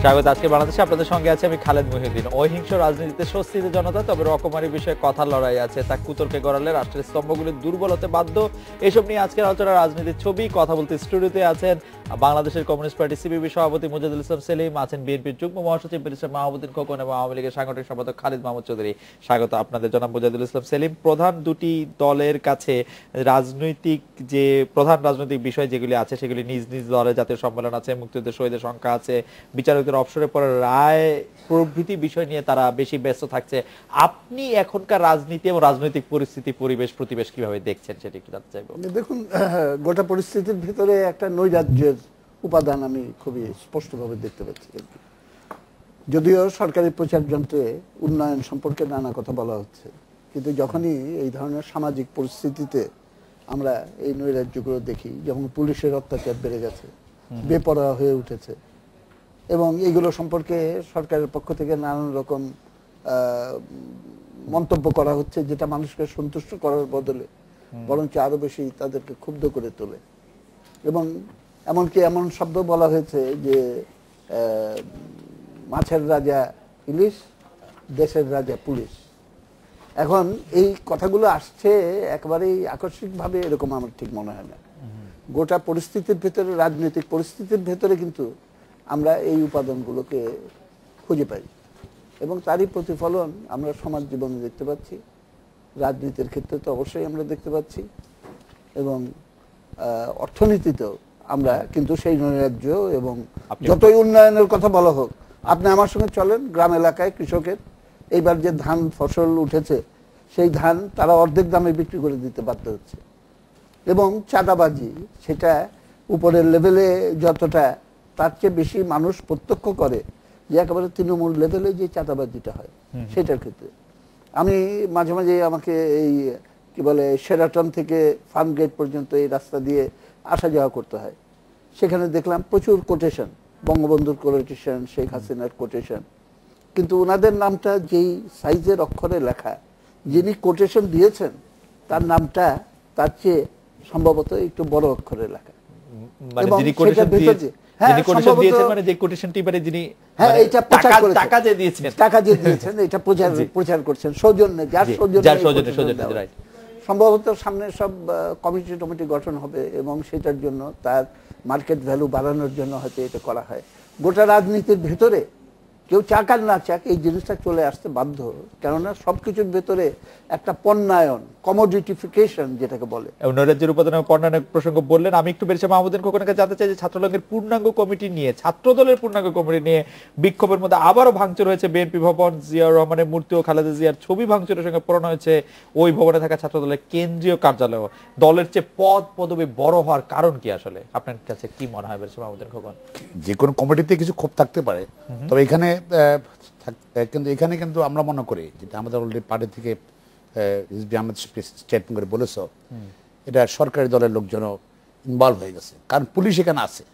স্বাগত। আজকে বাংলাদেশে আপনাদের সঙ্গে আছে আমি খালেদ মহিউদ্দিন। অহিংস রাজনীতিতে স্বস্তিতে জনতা, তবে রকমারি বিষয়ে কথার লড়াই আছে, তা কুতর্কে গড়ালে রাষ্ট্রের স্তম্ভগুলি দুর্বল হতে বাধ্য। এসব নিয়ে আজকের আলোচনা রাজনীতির ছবি। কথা বলতে স্টুডিওতে আছেন বাংলাদেশের কমিউনিস্ট পার্টি সিপিবি সভাপতি মুজাহিদুল ইসলাম সেলিম, আছেন বিএনপির যুগ্ম মহাসচিব ব্যারিস্টার মাহমুদুদ্দিন খোকন এবং আওয়ামী লীগের সাংগঠনিক সম্পাদক খালিদ মাহমুদ চৌধুরী। স্বাগত আপনাদের জনাব মুজাহিদুল ইসলাম সেলিম। প্রধান দুটি দলের কাছে প্রধান রাজনৈতিক বিষয় যেগুলি আছে সেগুলি নিজ নিজ দলের জাতীয় সম্মেলন আছে, মুক্তিযুদ্ধের শহীদের সংখ্যা আছে, বিচারকদের অবসরের পরে রায় প্রভৃতি বিষয় নিয়ে তারা বেশি ব্যস্ত থাকছে। আপনি এখনকার রাজনীতি এবং রাজনৈতিক পরিস্থিতি, প্রতিবেশ কিভাবে দেখছেন সেটা একটু জানতে চাইবো। দেখুন, গোটা পরিস্থিতির ভিতরে একটা নৈরাজ্যের উপাদান আমি খুবই স্পষ্টভাবে দেখতে পাচ্ছি। যদিও সরকারি প্রচার যন্ত্রে উন্নয়ন সম্পর্কে নানা কথা বলা হচ্ছে, কিন্তু যখনই এই ধরনের সামাজিক পরিস্থিতিতে আমরা এই নৈরাজ্যগুলো দেখি, যখন পুলিশের অত্যাচার বেড়ে গেছে, বেপরোয়া হয়ে উঠেছে, এবং এইগুলো সম্পর্কে সরকারের পক্ষ থেকে নানান রকম মন্তব্য করা হচ্ছে, যেটা মানুষকে সন্তুষ্ট করার বদলে বরঞ্চ আরো বেশি তাদেরকে ক্ষুব্ধ করে তোলে। এবং এমনকি এমন শব্দ বলা হয়েছে যে মাছের রাজা ইলিশ, দেশের রাজা পুলিশ। এখন এই কথাগুলো আসছে একেবারেই আকস্মিকভাবে, এরকম আমার ঠিক মনে হয় না। গোটা পরিস্থিতির ভেতরে, রাজনৈতিক পরিস্থিতির ভেতরে কিন্তু আমরা এই উপাদানগুলোকে খুঁজে পাই, এবং তারই প্রতিফলন আমরা সমাজ জীবনে দেখতে পাচ্ছি, রাজনীতির ক্ষেত্রে তো অবশ্যই আমরা দেখতে পাচ্ছি, এবং অর্থনীতিতেও আমরা কিন্তু সেই নৈরাজ্য, এবং যতই উন্নয়নের কথা বলা হোক, আপনি আমার সঙ্গে চলেন, গ্রাম এলাকায় কৃষকের এইবার যে ধান ফসল উঠেছে, সেই ধান তারা অর্ধেক দামে বিক্রি করে দিতে বাধ্য হচ্ছে। এবং চাঁদাবাজি, সেটা উপরের লেভেলে যতটা, তার চেয়ে বেশি মানুষ প্রত্যক্ষ করে যে একেবারে তৃণমূল লেভেলে যে চাঁদাবাজিটা হয় সেটার ক্ষেত্রে। আমি মাঝে মাঝে আমাকে এই কি বলে শেরাটন থেকে ফার্ম গেট পর্যন্ত এই রাস্তা দিয়ে আসা যাওয়া করতে হয়। সেখানে দেখলাম প্রচুর কোটেশন, বঙ্গবন্ধুর কোটেশন, শেখ হাসিনার কোটেশন, কিন্তু ওনাদের নামটা যেই সাইজের অক্ষরে লেখা, যিনি কোটেশন দিয়েছেন তার নামটা তার চেয়ে সম্ভবত একটু বড় অক্ষরে লেখা। এবং প্রচার করছেন সৌজন্যে, যার সৌজন্যে সম্ভবত সামনে সব কমিটি গঠন হবে, এবং সেটার জন্য তার মার্কেট ভ্যালু বাড়ানোর জন্য হয়তো এটা করা হয়। গোটা রাজনীতির ভেতরে কেউ চাক আর না চাক এই জিনিসটা চলে আসতে বাধ্য, কেননা সবকিছুর ভেতরে একটা পণ্যায়ন, কমোডিটিফিকেশন যেটাকে বলে। নৈরাজ্যের উপাদান পণ্যায়নের প্রসঙ্গ বললেন, আমি একটু বেরিয়েছি মাহমুদুদ্দিন খোকনের কাছে জানতে চাই যে ছাত্রলীগের পূর্ণাঙ্গ কমিটি নিয়ে, ছাত্রদলের পূর্ণাঙ্গ কমিটি নিয়ে বিক্ষোভের মধ্যে আবারও ভাঙচুর হয়েছে বিএনপি ভবন, জিয়াউর রহমানের মূর্তি ও খালেদা জিয়ার ছবি ভাঙচুরের সঙ্গে পড়ানো হয়েছে ওই ভবনে থাকা ছাত্রদলের কেন্দ্রীয় কার্যালয়। দলের চেয়ে পদবি বড় হওয়ার কারণ কি আসলে আপনার কাছে কি মনে হয় বেরিয়েছে মাহমুদুদ্দিন খোকন? যে কোনো কমিটিতে কিছু ক্ষোভ থাকতে পারে, তবে এখানে কিন্তু আমরা মনে করি, যেটা আমাদের অলরেডি পার্টি থেকে স্টেটমেন্ট করে বলেছ, এটা সরকারি দলের লোকজনও ইনভলভ হয়ে গেছে। কারণ পুলিশ এখানে আছে,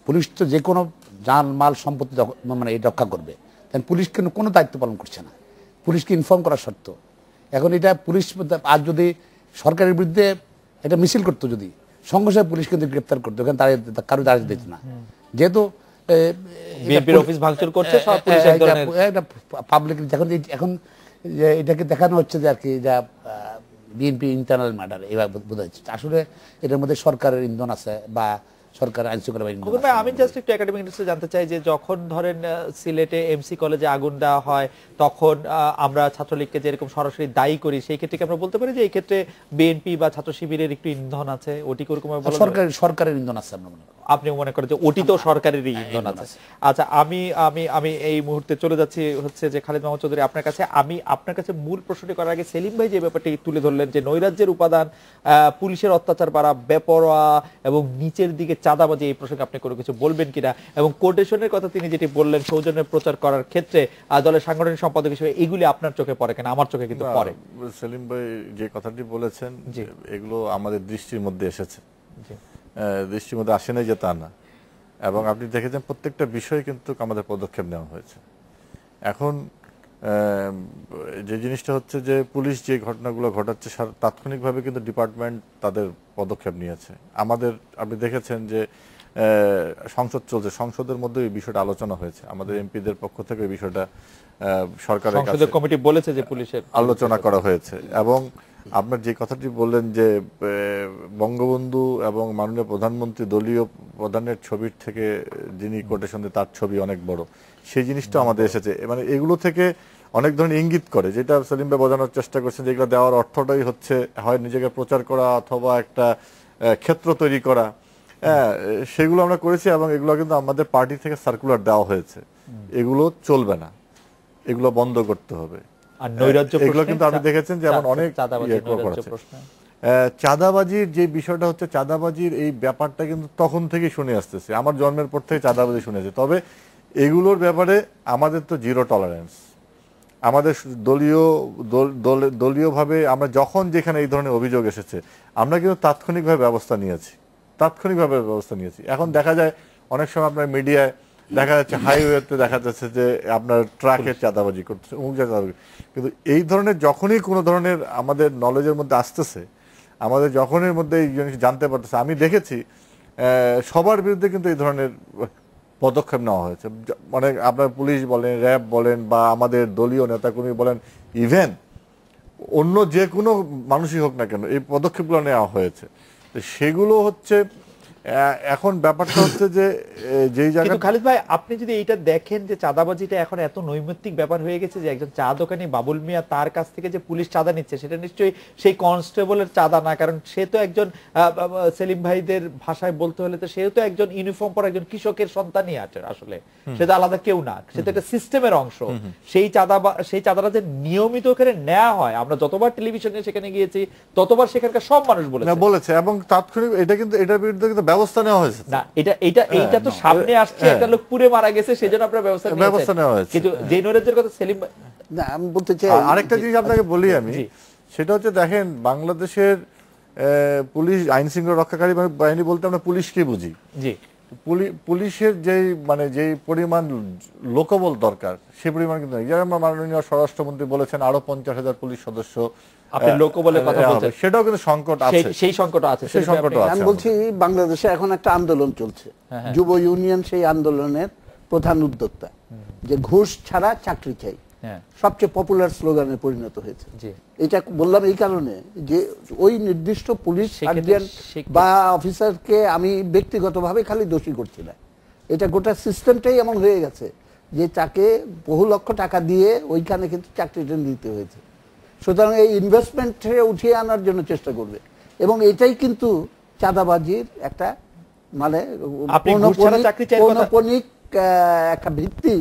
পুলিশ তো যে কোনো যান মাল সম্পত্তি মানে রক্ষা করবে, তাই পুলিশ কিন্তু কোনো দায়িত্ব পালন করছে না, পুলিশকে ইনফর্ম করা শর্ত। এখন এটা পুলিশ আর যদি সরকারের বিরুদ্ধে একটা মিছিল করতো, যদি সঙ্গে সঙ্গে পুলিশ কিন্তু গ্রেপ্তার করতো, এখানে কারো দাঁড়িয়ে দিত না। যেহেতু এখন এটাকে দেখানো হচ্ছে যে আর কি, যা বিএনপি ইন্টারনাল ম্যাটার এভাবে বোঝা যাচ্ছে। আসলে এটার মধ্যে সরকারের ইন্ধন আছে বা সরকার আইন শৃঙ্খলা বাহিনী। আমি জাস্ট একটু একাডেমিক ইন্ডাস্ট্রি জানতে চাই যে যখন ধরেন সিলেটে এমসি কলেজে আগুন দেওয়া হয়, তখন আমরা ছাত্রলীগকে যেরকম সরাসরি দায়ী করি, সেই ক্ষেত্রে কি আমরা বলতে পারি যে এই ক্ষেত্রে বিএনপি বা ছাত্র শিবিরের একটু ইন্ধন আছে? ওটি কোরকম সরকারের ইন্ধন আছে, আপনি মনে করেন যে ওটি তো সরকারের ইন্ধন আছে? আচ্ছা, আমি আমি আমি এই মুহূর্তে চলে যাচ্ছি হচ্ছে যে খালিদ মাহমুদ চৌধুরী আপনার কাছে। আমি আপনার কাছে মূল প্রশ্নটি করার আগে সেলিম ভাই যে ব্যাপারটি তুলে ধরলেন যে নৈরাজ্যের উপাদান, পুলিশের অত্যাচার বাড়া, বেপরোয়া এবং নিচের দিকে চাঁদাবাজি, এই প্রসঙ্গে আপনি কোনো কিছু বলবেন কিনা? এবং কোটেশনের কথা তিনি যেটি বললেন সৌজন্যের প্রচার করার ক্ষেত্রে দলের সাংগঠনিক সম্পাদক হিসেবে, এগুলি আপনার চোখে পড়ে কিনা? আমার চোখে কিন্তু পড়ে। সেলিম ভাই যে কথাটি বলেছেন এগুলো আমাদের দৃষ্টির মধ্যে এসেছে, দৃষ্টির মধ্যে আসে নাই যে তা না, এবং আপনি দেখেছেন প্রত্যেকটা বিষয়ে কিন্তু আমাদের পদক্ষেপ নেওয়া হয়েছে। এখন যে জিনিসটা হচ্ছে যে পুলিশ যে ঘটনাগুলো ঘটাচ্ছে তাৎক্ষণিকভাবে কিন্তু ডিপার্টমেন্ট তাদের পদক্ষেপ নিয়েছে। আমাদের আপনি দেখেছেন যে সংসদ চলছে, সংসদের মধ্যে এই বিষয়টা আলোচনা হয়েছে, আমাদের এমপিদের পক্ষ থেকে এই বিষয়টা সরকারের কাছে সংসদের কমিটি বলেছে যে পুলিশের আলোচনা করা হয়েছে। এবং আপনার যে কথাটি বললেন যে বঙ্গবন্ধু এবং মাননীয় প্রধানমন্ত্রী দলীয় প্রধানের ছবির থেকে যিনি কোটেশন দেন তার ছবি অনেক বড়, সেই জিনিসটা আমাদের এসেছে। মানে এগুলো থেকে অনেক ধরনের ইঙ্গিত করে, যেটা সেলিম ভাই বোঝানোর চেষ্টা করছেন, যেগুলো দেওয়ার অর্থটাই হচ্ছে হয় নিজেকে প্রচার করা অথবা একটা ক্ষেত্র তৈরি করা। সেগুলো আমরা করেছি এবং এগুলো কিন্তু আমাদের পার্টি থেকে সার্কুলার দেওয়া হয়েছে, এগুলো চলবে না, এগুলো বন্ধ করতে হবে। আর নৈরাজ্য এগুলো কিন্তু আপনি দেখেছেন যে এমন অনেক চাঁদাবাজির যে বিষয়টা হচ্ছে, চাঁদাবাজির এই ব্যাপারটা কিন্তু তখন থেকেই শুনে আসতেছে, আমার জন্মের পর থেকে চাঁদাবাজি শুনেছে। তবে এগুলোর ব্যাপারে আমাদের তো জিরো টলারেন্স, আমাদের দলীয়ভাবে আমরা যখন যেখানে এই ধরনের অভিযোগ এসেছে আমরা কিন্তু তাৎক্ষণিকভাবে ব্যবস্থা নিয়েছি। এখন দেখা যায় অনেক সময় আপনার মিডিয়ায় দেখা যাচ্ছে হাইওয়েতে দেখা যাচ্ছে যে আপনার ট্রাকের চাঁদাবাজি করতেছে, চাঁদাবাজি, কিন্তু এই ধরনের যখনই কোনো ধরনের আমাদের নলেজের মধ্যে আসতেছে, আমাদের যখনের মধ্যে এই জিনিস জানতে পারতেছে, আমি দেখেছি সবার বিরুদ্ধে কিন্তু এই ধরনের পদক্ষেপ নেওয়া হয়েছে। মানে আপনার পুলিশ বলেন, র্যাব বলেন, বা আমাদের দলীয় নেতাকর্মী বলেন, ইভেন অন্য যে কোনো মানুষই হোক না কেন, এই পদক্ষেপগুলো নেওয়া হয়েছে। সেগুলো হচ্ছে এখন ব্যাপারটা হচ্ছে যে যেই জায়গায় খালিদ ভাই আপনি যদি এইটা দেখেন যে চাঁদাবাজিটা এখন এত নৈমিত্তিক ব্যাপার হয়ে গেছে যে একজন চা দোকানি বাবুল মিয়া তার কাছ থেকে যে পুলিশ চাঁদা নিচ্ছে সেটা নিশ্চয়ই সেই কনস্টেবলের চাঁদা না, কারণ সে তো একজন সেলিম ভাইদের ভাষায় বলতে হলে তো সেও তো একজন ইউনিফর্ম পরা একজন কৃষকের সন্তানই আছে, আসলে সে তো আলাদা কেউ না, সে তো একটা সিস্টেমের অংশ। সেই চাঁদাটা যে নিয়মিত ওখানে নেওয়া হয়, আমরা যতবার টেলিভিশনে সেখানে গিয়েছি ততবার সেখানকার সব মানুষ বলেছে এবং তাৎক্ষণিক এটা কিন্তু এটার বিরুদ্ধে কিন্তু ব্যবস্থা নেওয়া হয়েছে না। এইটা তো সামনে আসছে, একটা লোক পুড়ে মারা গেছে সেজন্য আপনারা ব্যবস্থা নেওয়া হয়েছে, কিন্তু যে নৈরাজ্যের কথা সেলিম না আমি বলতে চাই আরেকটা জিনিস আপনাকে বলি আমি, সেটা হচ্ছে দেখেন বাংলাদেশের পুলিশ আইন শৃঙ্খলা রক্ষাকারী বাহিনী বলতে আমরা পুলিশকে বুঝি। জি, পুলিশের যেই পরিমাণ লোকবল দরকার সেই পরিমাণ কিন্তু মাননীয় স্বরাষ্ট্রমন্ত্রী বলেছেন আরো 50,000 পুলিশ সদস্য সেটাও কিন্তু সংকট আছে, সেই সংকট আছে। আমি বলছি বাংলাদেশে এখন একটা আন্দোলন চলছে, যুব ইউনিয়ন সেই আন্দোলনের প্রধান উদ্যোক্তা, যে ঘুষ ছাড়া চাকরি চাই সবচেয়ে পপুলার স্লোগানে পরিণত হয়েছে। এটা বললাম এই কারণে যে ওই নির্দিষ্ট পুলিশ সার্জন বা অফিসারকে আমি ব্যক্তিগতভাবে খালি দোষী করছি না, এটা গোটা সিস্টেমটাই এমন হয়ে গেছে যে তাকে বহু লক্ষ টাকা দিয়ে ওইখানে কিন্তু চাকরিটা নিতে হয়েছে। সুতরাং এই ইনভেস্টমেন্টে উঠিয়ে আনার জন্য চেষ্টা করবে এবং এটাই কিন্তু চাঁদাবাজির একটা মানে পৌনঃপুনিক একটা ভিত্তি,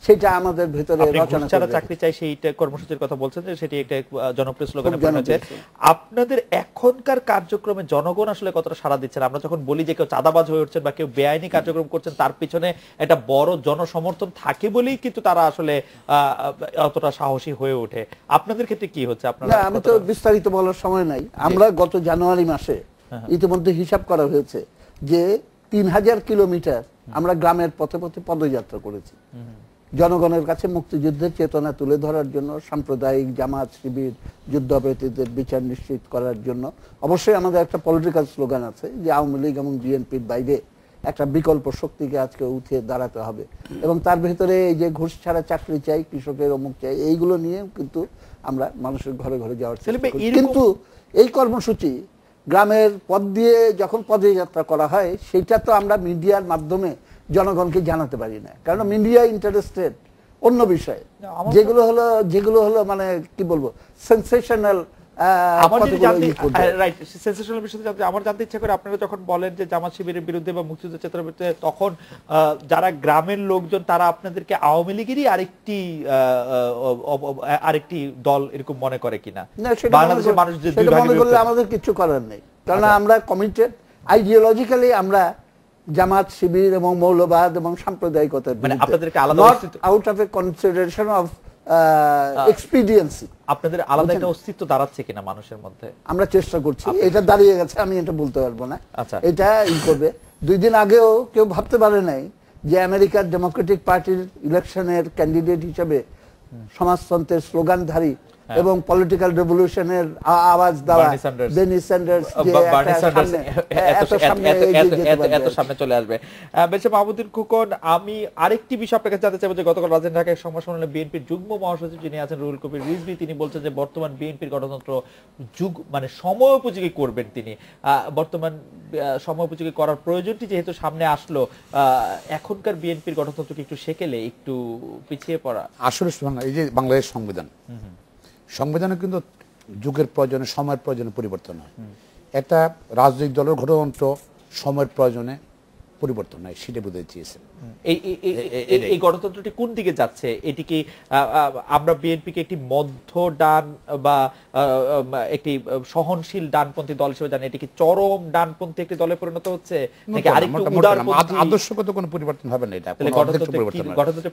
সেটা আমাদের ভিতরে রচনা করে চাকরি চাই সেইটা কর্মসূচির কথা বলছেন যে সেটি একটা জনপ্রিয় স্লোগানে পরিণত হয়েছে। আপনাদের এখনকার কার্যক্রমে জনগণ আসলে কতটা সাড়া দিচ্ছেন? আমরা যখন বলি যে কেউ চাঁদাবাজ হয়ে উঠছেন বা কেউ বেআইনি কার্যক্রম করছেন তার পিছনে একটা বড় জনসমর্থন থাকে বলেই কিন্তু তারা আসলে অতটা সাহসী হয়ে ওঠে। আপনাদের ক্ষেত্রে কি হচ্ছে? আপনারা আমি তো বিস্তারিত বলার সময় নাই, আমরা গত জানুয়ারি মাসে ইতিমধ্যে হিসাব করা হয়েছে যে 3000 কিলোমিটার আমরা গ্রামের পথে পথে পদযাত্রা করেছি জনগণের কাছে মুক্তিযুদ্ধের চেতনা তুলে ধরার জন্য, সাম্প্রদায়িক জামাত শিবির যুদ্ধাপরাধীদের বিচার নিশ্চিত করার জন্য। অবশ্যই আমাদের একটা পলিটিক্যাল স্লোগান আছে যে আওয়ামী লীগ এবং বিএনপির বাইরে একটা বিকল্প শক্তিকে আজকে উঠে দাঁড়াতে হবে, এবং তার ভেতরে এই যে ঘুষ ছাড়া চাকরি চাই, কৃষকের অমুক চাই, এইগুলো নিয়ে কিন্তু আমরা মানুষের ঘরে ঘরে যাওয়ার চেষ্টা করি। কিন্তু এই কর্মসূচি গ্রামের পথ দিয়ে যখন পদযাত্রা করা হয় সেটা তো আমরা মিডিয়ার মাধ্যমে জনগণকে জানাতে পারি না, কারণ মিডিয়া ইন্টারেস্টেড অন্য বিষয়ে, যেগুলো হলো মানে কি বলবো সেন্সেশনাল। আমার জানতে ইচ্ছা করে আপনারা যখন বলেন যে জামাত শিবিরের বিরুদ্ধে বা মুক্তিযুদ্ধ চেতনার বিরুদ্ধে, তখন যারা গ্রামের লোকজন তারা আপনাদেরকে আওয়ামী লীগেরই আরেকটি দল এরকম মনে করে কিনা? বাংলাদেশের মানুষ আমাদের কিছু করার নেই, কারণ আমরা কমিটেড আইডিওলজিক্যালি, আমরা জামাত শিবির এবং মৌলবাদ এবং সাম্প্রদায়িকতার out of a consideration of expediency আপনাদের আলাদা একটা অস্তিত্ব দাঁড়াচ্ছে কিনা মানুষের মধ্যে? আমরা চেষ্টা করছি, এটা দাঁড়িয়ে গেছে আমি এটা বলতে পারবো না। এটা করবে। 2 দিন আগেও কেউ ভাবতে পারে নাই যে আমেরিকার ডেমোক্রেটিক পার্টির ইলেকশনের ক্যান্ডিডেট হিসেবে সমাজতন্ত্রের স্লোগানধারী এবং পলিটিক্যাল রেভলিউশনের আওয়াজ দেওয়া বেনি স্যান্ডার্স এত সামনে চলে আসবে। বেশি মাহমুদুল খোকন, আমি আরেকটি বিষয় আপনাকে জানতে চাইবো যে গতকাল রাজধানী ঢাকায় সংবাদ সম্মেলনে বিএনপির যুগ্ম মহাসচিব যিনি আছেন রুহুল কবির রিজভী, তিনি বলছেন যে বর্তমান বিএনপির গণতন্ত্র মানে সময়োপযোগী করবেন তিনি। বর্তমান সময়োপযোগী করার প্রয়োজনটি যেহেতু সামনে আসলো, এখনকার বিএনপির গণতন্ত্রকে একটু সেকেলে একটু পিছিয়ে পড়া। আসলে এই যে বাংলাদেশ সংবিধানে কিন্তু যুগের প্রয়োজনে সময়ের প্রয়োজনে পরিবর্তন হয়। একটা রাজনৈতিক দলের গণতন্ত্র সময়ের প্রয়োজনে পরিবর্তন হয়, সেটা বোঝাতে চেয়েছেন। এই গণতন্ত্রটি কোন দিকে যাচ্ছে? এটি কি আমরা বিএনপিকে একটি মধ্য ডান বা একটি সহনশীল ডানপন্থী দল হিসেবে জানি, এটি কি চরম ডানপন্থী একটি দলে পরিণত হচ্ছে নাকি আরেকটু উদারপন্থী? আদর্শগত কোনো পরিবর্তন হবে না। এটা গণতন্ত্রের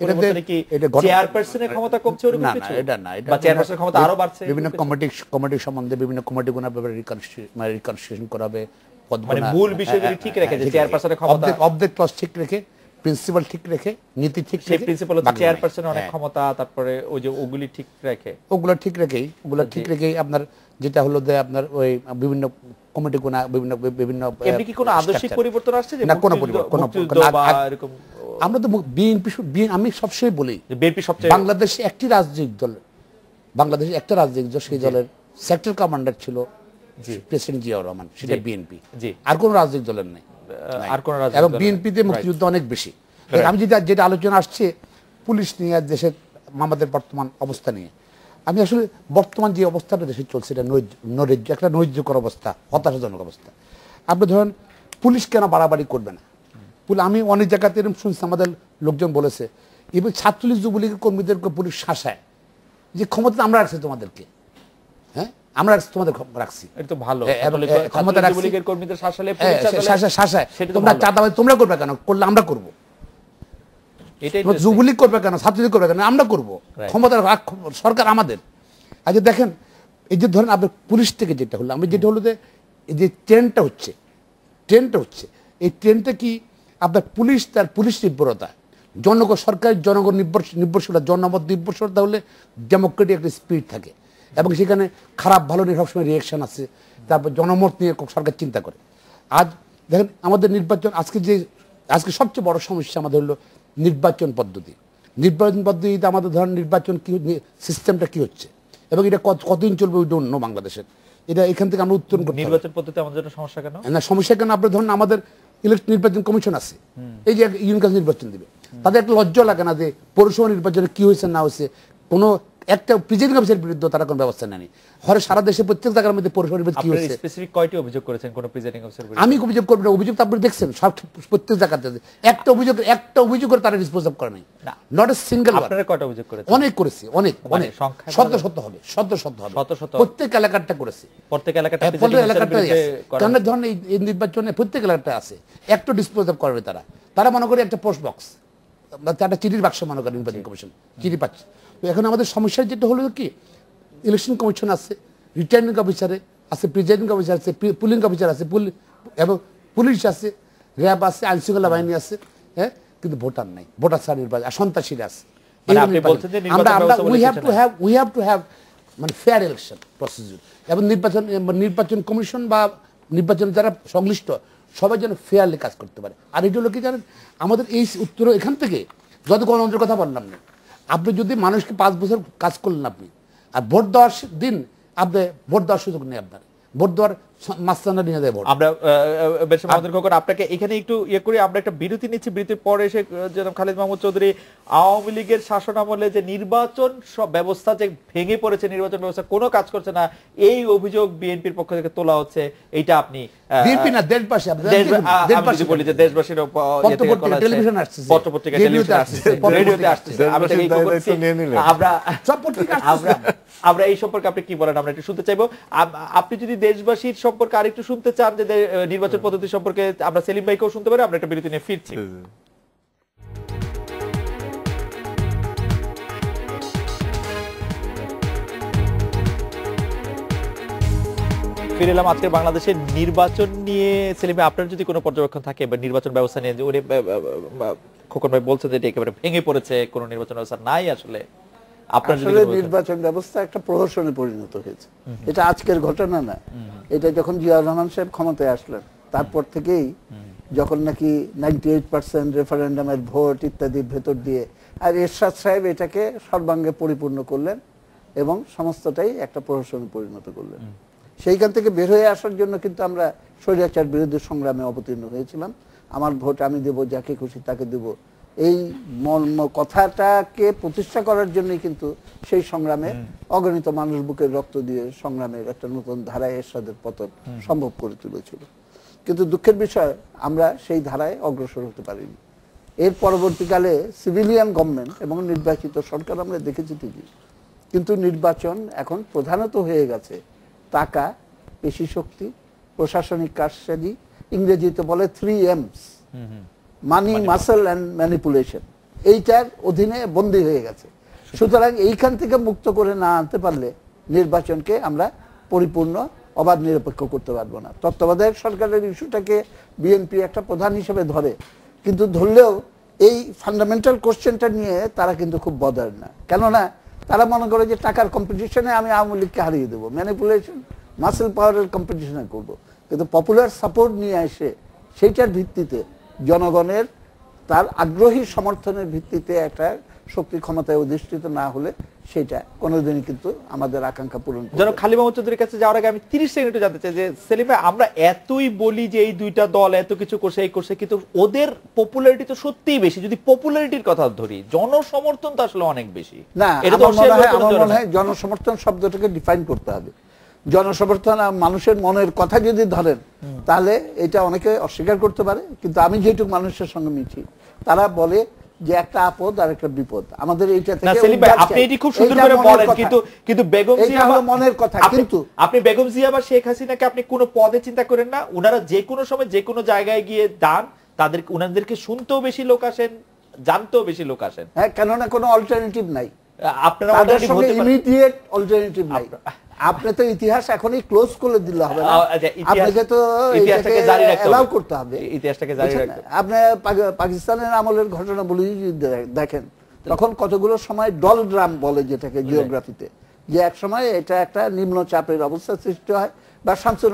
পরিবর্তনে কি চেয়ারপারসনের ক্ষমতা কমছে ওরকম কিছু? এটা না, এটা বা চেয়ারপারসনের ক্ষমতা আরো বাড়ছে? বিভিন্ন কমিটি সম্বন্ধে বিভিন্ন কমিটিগুলোর ব্যাপারে রিকনস্ট্রাকশন করাবে, মানে মূল বিষয়গুলি ঠিক রেখে যে চেয়ারপারসনের ক্ষমতা অবজেক্ট ক্লজ ঠিক রেখে, প্রিন্সিপাল ঠিক রেখে, নীতি ঠিক রেখে, সেই প্রিন্সিপাল হচ্ছে চেয়ারপারসনের অনেক ক্ষমতা, তারপরে ওই যে ওগুলি ঠিক রেখেই আপনার যেটা হলো যে আপনার ওই বিভিন্ন কমিটিগুলো বিভিন্ন এমনি কি কোনো আদর্শিক পরিবর্তন আসছে? যে না, কোনো পরিবর্তন এরকম আমরা তো বিএনপি, আমি সবসময় বলি বিএনপি সবচেয়ে বাংলাদেশে একটা রাজনৈতিক দল, সেই দলের সেক্টর কমান্ডার ছিল প্রেসিডেন্ট জিয়াউর রহমান, সেটা বিএনপি, আর কোন রাজনৈতিক দলের নেই। এবং বিএনপিতে মুক্তিযুদ্ধ অনেক বেশি। আমি যেটা আলোচনা আসছে পুলিশ নিয়ে, দেশের আমাদের বর্তমান অবস্থা নিয়ে, আমি আসলে বর্তমান যে অবস্থাটা দেশে চলছে এটা একটা নৈরাজ্যকর অবস্থা, হতাশাজনক অবস্থা। আপনি ধরেন পুলিশ কেন বাড়াবাড়ি করবে না? আমি অনেক জায়গাতে এরকম শুনছি, আমাদের লোকজন বলেছে এবং ছাত্রলীগ যুবলীগের কর্মীদেরকে পুলিশ শাসায় যে ক্ষমতা আমরা রাখছি তোমাদেরকে, হ্যাঁ আমরা তোমাদের রাখছি, এটা তো ভালো। ক্ষমতা রাখছি, যুবলীগের কর্মীদের শাসালে শাসায় তোমরা চাঁদাবাজি তোমরা করবে কেন? করলে আমরা করবো। যুবলীগ করবে কেন? ছাত্রলীগ করবে কেন? আমরা করবো। ক্ষমতা সরকার আমাদের। আচ্ছা দেখেন, এই যে ধরেন আপনার পুলিশ থেকে যেটা হলো, আমি যেটা হলো যে এই যে ট্রেনটা হচ্ছে এই ট্রেনটা কি আপনার পুলিশ, তার পুলিশ নির্ভরতা, সরকারের জনগণ নির্ভরশীলতা, জনমত নির্ভরশীলতা হলে ডেমোক্রেটিক একটা স্পিরিট থাকে এবং সেখানে খারাপ ভালো নিয়ে সবসময় রিয়েকশন আছে, তারপর জনমত নিয়ে সরকার চিন্তা করে। আজ দেখেন আমাদের নির্বাচন, আজকে সবচেয়ে বড় সমস্যা আমাদের হলো নির্বাচন পদ্ধতিতে আমাদের ধরেন নির্বাচন কি সিস্টেমটা কি হচ্ছে এবং এটা কতদিন চলবে ওই ডোন্ট নো বাংলাদেশের। এটা এখান থেকে আমরা উত্তরণ করতে নির্বাচন পদ্ধতি আমাদের জন্য সমস্যা কেন? না, সমস্যা কেন? আপনি ধরেন আমাদের নির্বাচন কমিশন আছে, এই যে ইউনিয়ন নির্বাচন দিবে, তাদের একটা লজ্জা লাগে না যে পৌরসভা নির্বাচনে কি হয়েছে না হয়েছে, কোনো একটা প্রিজাইডিং অফিসারের বিরুদ্ধে তারা কোনো ব্যবস্থা নেয়নি। হরে সারা দেশে প্রত্যেক জায়গার মধ্যে পৌরসভা নির্বাচন কি হয়েছে, স্পেসিফিক কয়টি অভিযোগ করেছেন কোন প্রিজাইডিং অফিসার? আমি অভিযোগ করব না, অভিযোগ তো আপনি দেখছেন সব প্রত্যেক জায়গাতে একটা অভিযোগ করে তারা ডিসপোজ আপ করে নাই, নট এ সিঙ্গেল। আপনারা কয়টা অভিযোগ করেছেন? অনেক করেছি, অনেক শত হবে প্রত্যেক এলাকাটা করেছি, প্রত্যেক এলাকাটা কারণ ধরেন এই নির্বাচনে প্রত্যেক এলাকাটা আছে, একটা ডিসপোজ আপ করবে তারা মনে করে একটা পোস্ট বক্স, একটা চিঠির বাক্স মনে করে নির্বাচন কমিশন চিঠি পাচ্ছে। তো এখন আমাদের সমস্যা যেটা হলো কি, ইলেকশন কমিশন আছে, রিটার্নিং অফিসারে আছে, প্রিজাইডিং অফিসার আছে, পুলিং অফিসার আছে, এবং পুলিশ আছে, র্যাব আছে, আইন শৃঙ্খলা বাহিনী আছে, হ্যাঁ, কিন্তু ভোটার নাই, ভোটার ছাড়া নির্বাচন, সন্ত্রাসীরা আছে। উই হ্যাভ টু হ্যাভ মানে ফেয়ার ইলেকশন প্রসিডিউর, এবং নির্বাচন কমিশন বা নির্বাচন যারা সংশ্লিষ্ট সবাই যেন ফেয়ারলি কাজ করতে পারে। আর এটা হলো কি জানেন, আমাদের এই উত্তর এখান থেকে যত গণতন্ত্রের কথা বললাম না, আপনি যদি মানুষকে 5 বছর কাজ করলেন আপনি, আর ভোট দেওয়ার দিন আপনি ভোট দেওয়ার সুযোগ নেই, আপনার ভোট দেওয়ার মাঝখানে নিয়ে দেয় ভোট। আমরা আপনাকে এখানে একটু করি, আমরা একটা বিরতি নিচ্ছি, বিরতির পরে এসে জনাব খালিদ মাহমুদ চৌধুরী, আওয়ামী লীগের শাসন আমলে যে নির্বাচন ব্যবস্থা যে ভেঙে পড়েছে, নির্বাচন ব্যবস্থা কোনো কাজ করছে না, এই অভিযোগ বিএনপির পক্ষ থেকে তোলা হচ্ছে, এইটা আপনি বিএনপি না দেশবাসী বলি যে দেশবাসীর টেলিভিশন আসছে, পত্রপত্রিকা টেলিভিশন আসছে, রেডিওতে আসছে, আমরা এই সম্পর্কে আপনি কি বলেন আমরা একটু শুনতে চাইবো। আপনি যদি দেশবাসীর সম্পর্কে আরেকটু শুনতে চান যে নির্বাচন পদ্ধতি সম্পর্কে, আমরা সেলিম ভাইকেও শুনতে পারি। আমরা একটা বিরতি নিয়ে ফিরছি। ফিরে এলাম আজকে বাংলাদেশের নির্বাচন নিয়ে। সেলিম ভাই, আপনার যদি কোনো পর্যবেক্ষণ থাকে বা নির্বাচন ব্যবস্থা নিয়ে, খোকন ভাই বলছে যে এটা একেবারে ভেঙে পড়েছে, কোনো নির্বাচন ব্যবস্থা নাই আসলে, আপনার আসলে নির্বাচন ব্যবস্থা একটা প্রহসনে পরিণত হয়েছে। এটা আজকের ঘটনা না, এটা যখন জিয়াউর রহমান সাহেব ক্ষমতায় আসলেন তারপর থেকেই, যখন নাকি 98% রেফারেন্ডামের ভোট ইত্যাদির ভেতর দিয়ে, আর এরশাদ সাহেব এটাকে সর্বাঙ্গে পরিপূর্ণ করলেন এবং সমস্তটাই একটা প্রহসনে পরিণত করলেন। সেইখান থেকে বের হয়ে আসার জন্য কিন্তু আমরা স্বৈরাচার বিরোধী সংগ্রামে অবতীর্ণ হয়েছিলাম। আমার ভোট আমি দেব, যাকে খুশি তাকে দেব, এই কথাটাকে প্রতিষ্ঠা করার জন্যই কিন্তু সেই সংগ্রামে অগণিত মানুষ বুকের রক্ত দিয়ে সংগ্রামের একটা নতুন ধারায় এরশাদের পতন সম্ভব করে তুলেছিল। কিন্তু দুঃখের বিষয়, আমরা সেই ধারায় অগ্রসর হতে পারিনি। এর পরবর্তীকালে সিভিলিয়ান গভর্নমেন্ট এবং নির্বাচিত সরকার আমরা দেখেছি ঠিকই, কিন্তু নির্বাচন এখন প্রধানত হয়ে গেছে টাকা, পেশি শক্তি, প্রশাসনিক কারসাজি, ইংরেজিতে বলে 3Ms, money, muscle and manipulation, এইটার অধীনে বন্দী হয়ে গেছে। সুতরাং এইখান থেকে মুক্ত করে না আনতে পারলে নির্বাচনকে আমরা পরিপূর্ণ অবাধ নিরপেক্ষ করতে পারবো না। তত্ত্বাবধায়ক সরকারের ইস্যুটাকে বিএনপি একটা প্রধান হিসেবে ধরে, কিন্তু ধরলেও এই ফান্ডামেন্টাল কোশ্চেনটা নিয়ে তারা কিন্তু খুব বদার না। কেননা তারা মনে করে যে টাকার কম্পিটিশনে আমি আওয়ামী লীগকে হারিয়ে দেবো, ম্যানিপুলেশন, মাসেল পাওয়ারের কম্পিটিশনে করব। কিন্তু পপুলার সাপোর্ট নিয়ে এসে সেইটার ভিত্তিতে জনগণের তার আগ্রহী সমর্থনের ভিত্তিতে একটা শক্তি ক্ষমতায় অধিষ্ঠিত না হলে সেটা কোনোদিনই কিন্তু আমাদের আকাঙ্ক্ষা পূরণ করবে। জনাব খালিদ মাহমুদ চৌধুরীর কাছে যাওয়ার আগে আমি 30 সেকেন্ড জানতে চাই যে সেলিম ভাই, আমরা এতই বলি যে এই দুইটা দল এত কিছু করছে, এই করছে, কিন্তু ওদের পপুলারিটি তো সত্যিই বেশি। যদি পপুলারিটির কথা ধরি, জনসমর্থন তো আসলে অনেক বেশি না। এটা তো আমার মনে হয় জনসমর্থন শব্দটাকে ডিফাইন করতে হবে। জনসমর্থন মানুষের মনের কথা যদি ধরেন তাহলে এটা অনেকে অস্বীকার করতে পারে, কিন্তু আমি যেটুকু মানুষের সঙ্গে মিছি তারা বলে যে একটা আপদ আর একটা বিপদ, আমাদের এইটা থেকে আপনি এটি খুব সুন্দর করে বলেন, কিন্তু বেগম জিয়া মনের কথা, কিন্তু আপনি বেগম জিয়া বা শেখ হাসিনাকে আপনি কোনো পদে চিন্তা করেন না, ওনারা যে কোনো সময় যে কোনো জায়গায় গিয়ে দান, তাদের ওনাদেরকে শুনতেও বেশি লোক আসেন, জানতেও বেশি লোক আসেন। হ্যাঁ, কেননা কোনো অল্টারনেটিভ নাই, আপনারা ইমিডিয়েট অল্টারনেটিভ নাই। আপনি তো ইতিহাস এখনই ক্লোজ করে দিলে হবে না, আপনাকে তো ইতিহাসটাকে জারি রাখতে হবে, এলাও করতে হবে, ইতিহাসটাকে জারি রাখতে হবে। আপনি পাকিস্তানের আমলের ঘটনা বলি দেখেন, তখন কতগুলো সময় ডল ড্রাম বলে যেটাকে জিওগ্রাফিতে, যে এক সময় এটা একটা নিম্ন চাপের অবস্থা সৃষ্টি হয়, বা শামসুর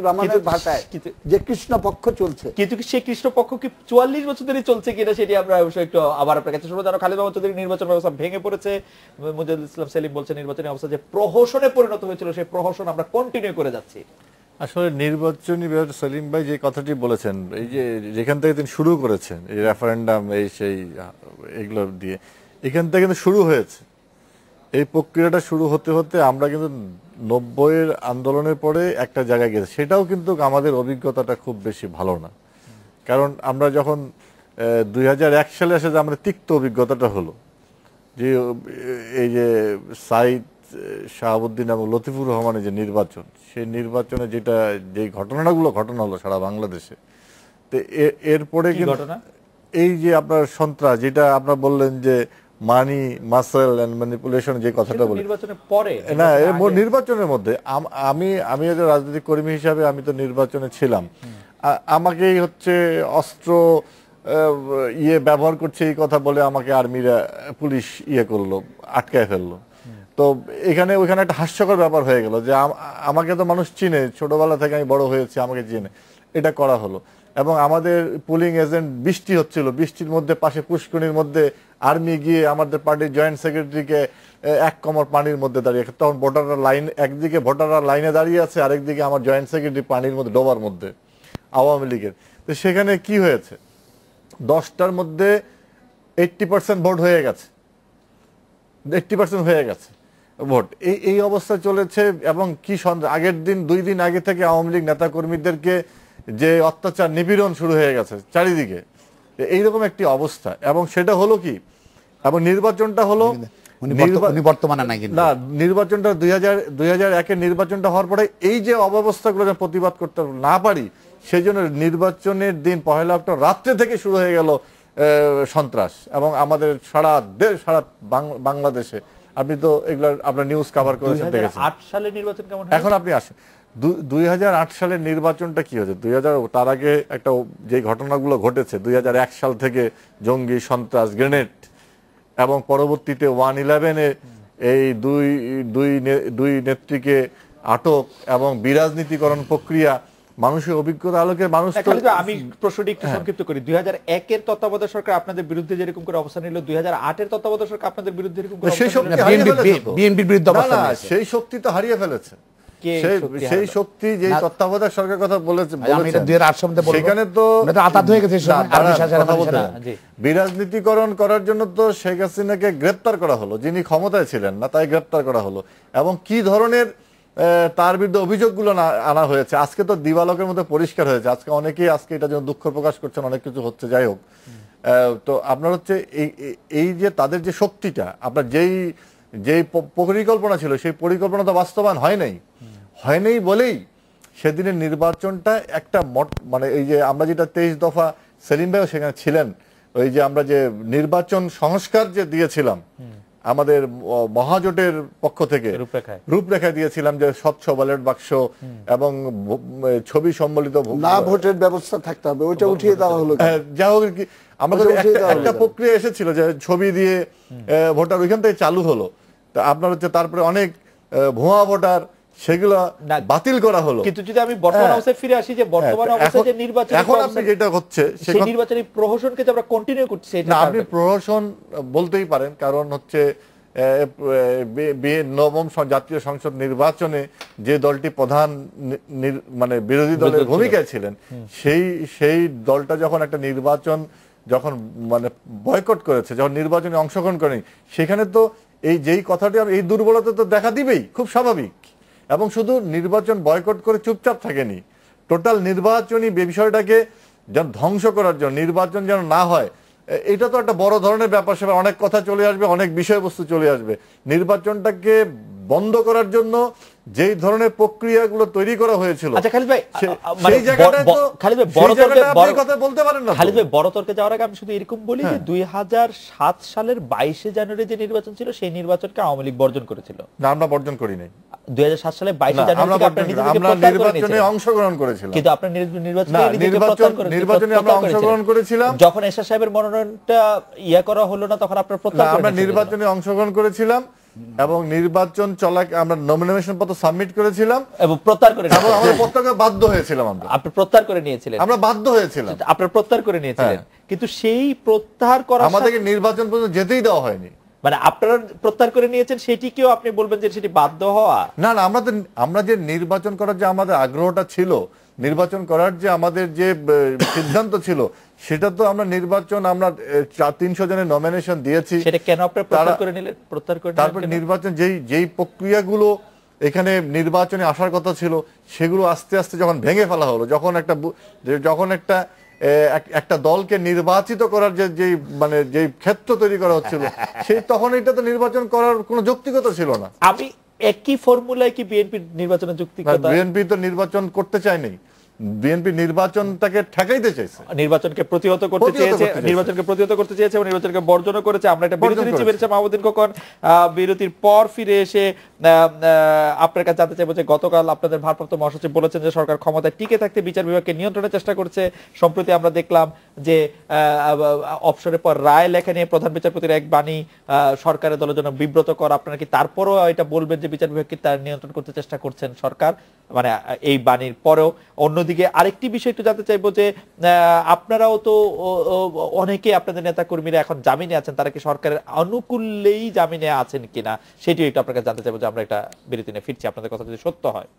রহমানের ভাষায় যে কৃষ্ণপক্ষ চলছে, কিন্তু সেই কৃষ্ণপক্ষ কি 44 বছর ধরে চলছে কিনা সেটি আমরা অবশ্যই একটু আবার আপনার কাছে শুনবো। জানো খালিদ মাহমুদ চৌধুরী, নির্বাচন ব্যবস্থা ভেঙে পড়েছে, মুজাহিদুল ইসলাম সেলিম বলছে নির্বাচনী অবস্থা যে প্রহসনে পরিণত হয়েছিল, সেই প্রহসন আমরা কন্টিনিউ করে যাচ্ছি। আসলে নির্বাচনী ব্যবস্থা, সেলিম ভাই যে কথাটি বলেছেন, এই যে যেখান থেকে তিনি শুরু করেছেন, এই রেফারেন্ডাম, এই সেই এগুলো দিয়ে এখান থেকে কিন্তু শুরু হয়েছে। এই প্রক্রিয়াটা শুরু হতে হতে আমরা কিন্তু 90-এর আন্দোলনের পরে একটা জায়গায় গেছি, সেটাও কিন্তু আমাদের অভিজ্ঞতাটা খুব বেশি ভালো না। কারণ আমরা যখন 2001 সালে এসে যে আমাদের তিক্ত অভিজ্ঞতাটা হলো, যে এই যে সাইদ শাহাবুদ্দিন এবং লতিফুর রহমানের যে নির্বাচন, সেই নির্বাচনে যে ঘটনাগুলো ঘটনা হলো সারা বাংলাদেশে, তো এরপরে কিন্তু এই যে আপনার সন্ত্রাস, যেটা আপনার বললেন যে মানি, মাসেল এন্ড ম্যানিপুলেশন, যে কথাটা বলি নির্বাচনের পরে না, নির্বাচনের মধ্যে আমি একজন রাজনৈতিক কর্মী হিসাবে আমি তো নির্বাচনে ছিলাম, আমাকেই হচ্ছে অস্ত্র ব্যবহার করছে এই কথা বলে আমাকে আর্মিরা, পুলিশ করলো, আটকায় ফেললো। তো ওইখানে একটা হাস্যকর ব্যাপার হয়ে গেল যে আমাকে তো মানুষ চিনে, ছোটবেলা থেকে আমি বড় হয়েছি, আমাকে চিনে, এটা করা হলো। এবং আমাদের পুলিং এজেন্ট, বৃষ্টি হচ্ছিল, বৃষ্টির মধ্যে পাশে পুষ্করিণীর মধ্যে আর্মি গিয়ে আমাদের পার্টির জয়েন্ট সেক্রেটারিকে এক কোমর পানির মধ্যে দাঁড়িয়ে, তখন ভোটাররা লাইন, একদিকে ভোটাররা লাইনে দাঁড়িয়ে আছে, আরেকদিকে আমার জয়েন্ট সেক্রেটারি পানির মধ্যে, ডোবার মধ্যে, আওয়ামী লীগের। তো সেখানে কি হয়েছে, 10টার মধ্যে 80% ভোট হয়ে গেছে, 80% হয়ে গেছে ভোট। এই অবস্থা চলেছে। এবং কি আগের দিন, 2 দিন আগে থেকে আওয়ামী লীগ নেতা কর্মীদেরকে যে অত্যাচার, নিপীড়ন শুরু হয়ে গেছে চারিদিকে, এইরকম একটি অবস্থা। এবং সেটা হলো কি, এবং নির্বাচনটা হলো নির্বাচনটা 2001-এর নির্বাচনটা হওয়ার পরে এই যে অব্যবস্থাগুলো প্রতিবাদ করতে না পারি, সেই জন্য নির্বাচনের দিন 1 অক্টোবর রাত্রে থেকে শুরু হয়ে গেল সন্ত্রাস। এবং আমাদের সারা বাংলাদেশে, আপনি তো এগুলো আপনার নিউজ কভার করেছেন, দেখেছেন। 2008 সালের নির্বাচন কেমন? এখন আপনি আসেন 2008 সালের নির্বাচনটা কি হয়েছে, তার আগে একটা যে ঘটনাগুলো ঘটেছে 2001 সাল থেকে, জঙ্গি, সন্ত্রাস, গ্রেনেড, এবং পরবর্তীতে 1/11-এ এই দুই নেত্রীকে আটক এবং বিরাজনীতিকরণ প্রক্রিয়া মানুষের অভিজ্ঞতা আলোকে মানুষ আমি প্রশ্নটি একটু সংক্ষিপ্ত করি। 2001-এর তত্ত্বাবধায়ক সরকার আপনাদের বিরুদ্ধে যেরকম করে অবস্থান নিল, 2008-এর তত্ত্বাবধায়ক সরকার আপনাদের বিরুদ্ধে এরকম করে সেই শক্তি বিএনপির বিরুদ্ধে অবস্থান নিয়েছে। সেই শক্তি তো হারিয়ে ফেলেছে। সেই শক্তি যে তত্ত্বাবধায়ক সরকার কথা বলেছে, সেখানে তো বিরাজনীতিকরণ করার জন্য তো শেখ হাসিনাকে গ্রেপ্তার করা হলো, যিনি ক্ষমতায় ছিলেন না, তাই গ্রেপ্তার করা হলো। এবং কি ধরনের তার বিরুদ্ধে অভিযোগগুলো আনা হয়েছে আজকে তো দিবালোকের মধ্যে পরিষ্কার হয়েছে। আজকে অনেকেই এটার জন্য দুঃখ প্রকাশ করছেন, অনেক কিছু হচ্ছে, যাই হোক। তো আপনার হচ্ছে এই যে তাদের যে শক্তিটা, আপনার যেই পরিকল্পনা ছিল সেই পরিকল্পনা তো বাস্তবায়ন হয়নি বলেই সেদিনের নির্বাচনটা একটা মানে এই যে আমরা যেটা 23 দফা, সেলিম ভাইও সেখানে ছিলেন, ওই যে আমরা যে নির্বাচন সংস্কার যে দিয়েছিলাম আমাদের মহাজোটের পক্ষ থেকে রূপরেখায় দিয়েছিলাম যে স্বচ্ছ ব্যালট বাক্স এবং ছবি সম্বলিত না ভোটের ব্যবস্থা থাকতে হবে, ওইটা উঠিয়ে দেওয়া হলো। যা হোক, আমাদের একটা প্রক্রিয়া এসেছিল যে ছবি দিয়ে ভোটার ওইখান থেকে চালু হলো। তা আপনার হচ্ছে তারপরে অনেক ভুয়া ভোটার, সেগুলো বাতিল করা হলো। কিন্তু যদি আমি বর্তমান অবস্থায় ফিরে আসি, যে বর্তমান অবস্থায় যে নির্বাচন এখন আপনি যেটা হচ্ছে সেই নির্বাচনী প্রহসনকে যে আমরা কন্টিনিউ করছি, না আপনি প্রহসন বলতেই পারেন, কারণ হচ্ছে নবম জাতীয় সংসদ নির্বাচনে যে দলটি প্রধান মানে বিরোধী দলের ভূমিকায় ছিলেন, সেই দলটা যখন একটা নির্বাচন মানে বয়কট করেছে, যখন নির্বাচনে অংশগ্রহণ করেনি, সেখানে তো যেই কথাটি এই দুর্বলতা তো দেখা দিবেই, খুব স্বাভাবিক। এবং শুধু নির্বাচন বয়কট করে চুপচাপ থাকেনি, টোটাল নির্বাচনী বিষয়টাকে যেন ধ্বংস করার জন্য, নির্বাচন যেন না হয়, এটা তো একটা বড় ধরনের ব্যাপার। সেটা অনেক কথা চলে আসবে, অনেক বিষয়বস্তু চলে আসবে। নির্বাচনটাকে বন্ধ করার জন্য যেই ধরনের প্রক্রিয়াগুলো তৈরি করা হয়েছিল, সেই জায়গাটা কথা বলতে পারেন না। খালিদ ভাই, বড় তর্কে যাওয়ার আগে আমি শুধু এরকম বলি যে 2007 সালের 22 জানুয়ারি যে নির্বাচন ছিল, সেই নির্বাচনকে আওয়ামী লীগ বর্জন করেছিল। না, আমরা বর্জন করি নাই। 2007 সালে 22 জানুয়ারি আমরা নির্বাচনে অংশগ্রহণ করেছিলাম। কিন্তু আপনার নির্বাচনে আমরা অংশগ্রহণ করেছিলাম। যখন এরশাদ সাহেবের মনোনয়নটা করা হলো না, তখন আপনারা প্রত্যাহার করেছিলেন। আমরা নির্বাচনে অংশগ্রহণ করেছিলাম এবং নির্বাচন আমরা নমিনেশন পত্র সাবমিট করেছিলাম এবং প্রত্যাহার করে এবং আমরা প্রত্যাহার বাধ্য হয়েছিলাম। আপনি প্রত্যাহার করে নিয়েছিলেন? আমরা বাধ্য হয়েছিলাম। আপনারা প্রত্যাহার করে নিয়েছিলেন, কিন্তু সেই প্রত্যাহার করা আমাদেরকে নির্বাচন পর্যন্ত যেতেই দেওয়া হয়নি। মানে আপনারা প্রত্যাহার করে নিয়েছেন, সেটিকেও আপনি বলবেন যে সেটি বাধ্য হওয়া? না, আমরা যে নির্বাচন করার যে আমাদের আগ্রহটা ছিল, নির্বাচন করার যে আমাদের যে সিদ্ধান্ত ছিল, সেটা তো আমরা 300 জনের নমিনেশন দিয়েছি। সেটা কেন আপনারা প্রত্যাহার করে নিলেন? তারপর নির্বাচন যেই প্রক্রিয়াগুলো এখানে নির্বাচনে আসার কথা ছিল, সেগুলো আস্তে আস্তে যখন ভেঙে ফেলা হলো, যখন একটা দলকে নির্বাচিত করার যে ক্ষেত্র তৈরি করা হচ্ছিল, তখন এটা তো নির্বাচন করার কোনো যৌক্তিকতা ছিল না। আমি একই ফর্মুলায় কি বিএনপি নির্বাচনের যৌক্তিকতা? বিএনপি তো নির্বাচন করতে চায়নি, বিএনপি নির্বাচনটাকে ঠেকাইতে চাইছে, নির্বাচনকে প্রতিহত করতে চেয়েছে, এবং নির্বাচনকে বর্জন করেছে। আমরা এটা বিরতি নিচ্ছি, বেরিয়েছে মাহমুদ্দিন খোকন। বিরতির পর ফিরে এসে আপনার কাছে জানতে চাইবো যে গতকাল আপনাদের ভারপ্রাপ্ত মহাসচিব বলেছেন যে সরকার ক্ষমতায় টিকে থাকতে বিচার বিভাগকে নিয়ন্ত্রণের চেষ্টা করছে। সম্প্রতি আমরা দেখলাম যে অবসরের পর রায় লেখা নিয়ে প্রধান বিচারপতির এক বাণী সরকারের দলের জন্য বিব্রতকর। আপনারা কি তারপরও এটা বলবেন যে বিচার বিভাগকে তার নিয়ন্ত্রণ করতে চেষ্টা করছেন সরকার, মানে এই বাণীর পরেও? অন্যদিকে আরেকটি বিষয় একটু জানতে চাইবো যে আপনারাও তো অনেকে, আপনাদের নেতা কর্মীরা এখন জামিনে আছেন, তারা কি সরকারের অনুকূলেই জামিনে আছেন কিনা, সেটিও একটু আপনার কাছে জানতে চাইবো। যে আমরা একটা বিরতি নিয়ে ফিরছি, আপনাদের কথা যদি সত্য হয়।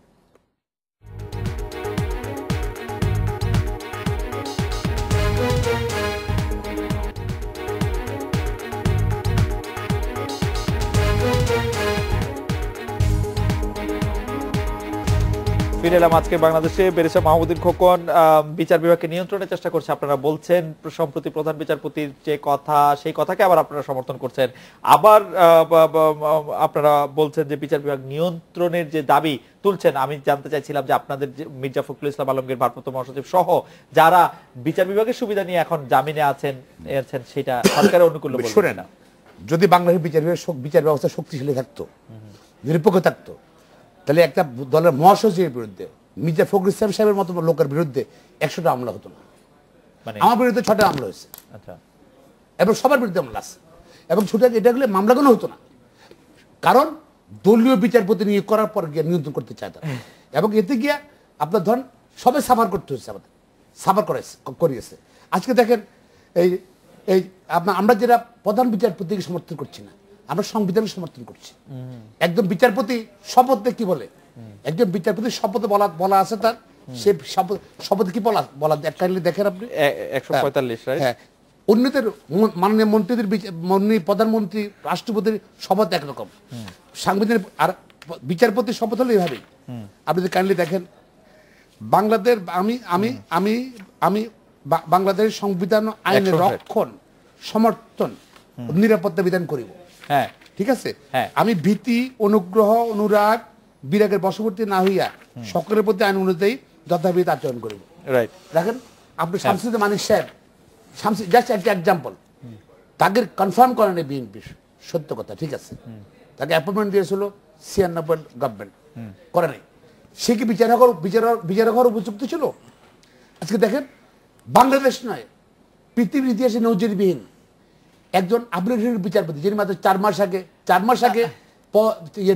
ফিরে এলাম। আজকে বাংলাদেশে বেড়েছে মাহমুদ্দিন খোকন বিচার বিভাগকে নিয়ন্ত্রণের চেষ্টা করছে। আপনারা বলছেন সম্প্রতি প্রধান বিচারপতির যে কথা, সেই কথাকে আবার আপনারা সমর্থন করছেন। আবার আপনারা বলছেন যে বিচার বিভাগ নিয়ন্ত্রণের যে দাবি তুলছেন। আমি জানতে চাইছিলাম যে আপনাদের মির্জা ফখরুল ইসলাম আলমগীর ভারপ্রাপ্ত মহাসচিব সহ যারা বিচার বিভাগের সুবিধা নিয়ে এখন জামিনে আছেন, সেটা সরকারের অনুকূল শুনে না। যদি বাংলাদেশের বিচার ব্যবস্থা শক্তিশালী থাকতো, নিরপেক্ষ থাকতো, তাহলে একটা দলের মহাসচিবের বিরুদ্ধে, মির্জা ফখরুল ইসলাম সাহেবের মতো লোকের বিরুদ্ধে 100টা মামলা হতো না। আমার বিরুদ্ধে 6টা মামলা হয়েছে, এবং সবার বিরুদ্ধে মামলা আছে। এবং ছোট এটা গেলে মামলা কোনো হতো না, কারণ দলীয় বিচারপতি নিয়োগ করার পর গিয়ে নিয়ন্ত্রণ করতে চায় তারা। এবং এতে গিয়া আপনার ধরেন সবাই সাফার করতে হচ্ছে, আমাদের সাফার করিয়েছে। আজকে দেখেন এই এই আমরা যেটা প্রধান বিচারপতিকে সমর্থন করছি না, আমরা সংবিধানের সমর্থন করছি। একজন বিচারপতি শপথে কি বলে, একজন বিচারপতি শপথে বলা আছে তার, সে শপথে কি বলা কাইন্ডলি দেখেন আপনি 145 রাইট। হ্যাঁ, অন্যদের মাননীয় মন্ত্রীদের মাননীয় প্রধানমন্ত্রী রাষ্ট্রপতির শপথ একরকম, সাংবিধানিক আর বিচারপতির শপথ হলো এইভাবেই। আপনি যদি কাইন্ডলি দেখেন বাংলাদেশ আমি বাংলাদেশের সংবিধান আইনের রক্ষণ সমর্থন নিরাপত্তা বিধান করিব। হ্যাঁ, ঠিক আছে, হ্যাঁ। আমি ভীতি অনুগ্রহ অনুরাগ বিরাগের বশবর্তী না হইয়া সকলের প্রতি আইন অনুযায়ী যথাবিধ আচরণ করিব। রাইট। দেখেন আপনি শামসুদ্দিন মানিক সাহেব, জাস্ট একটা এক্সাম্পল, তাকে কনফার্ম করেন বিএনপি, সত্য কথা, ঠিক আছে, তাকে অ্যাপয়েন্টমেন্ট দিয়েছিল 96 গভর্নমেন্ট, করে নাই। সে কি বিচারক হওয়ার উপযুক্ত ছিল? আজকে দেখেন বাংলাদেশ নয়, পৃথিবীর ইতিহাসে নজিরবিহীন একজন আপিলের বিচারপতি, যিনি মাত্র 4 মাস আগে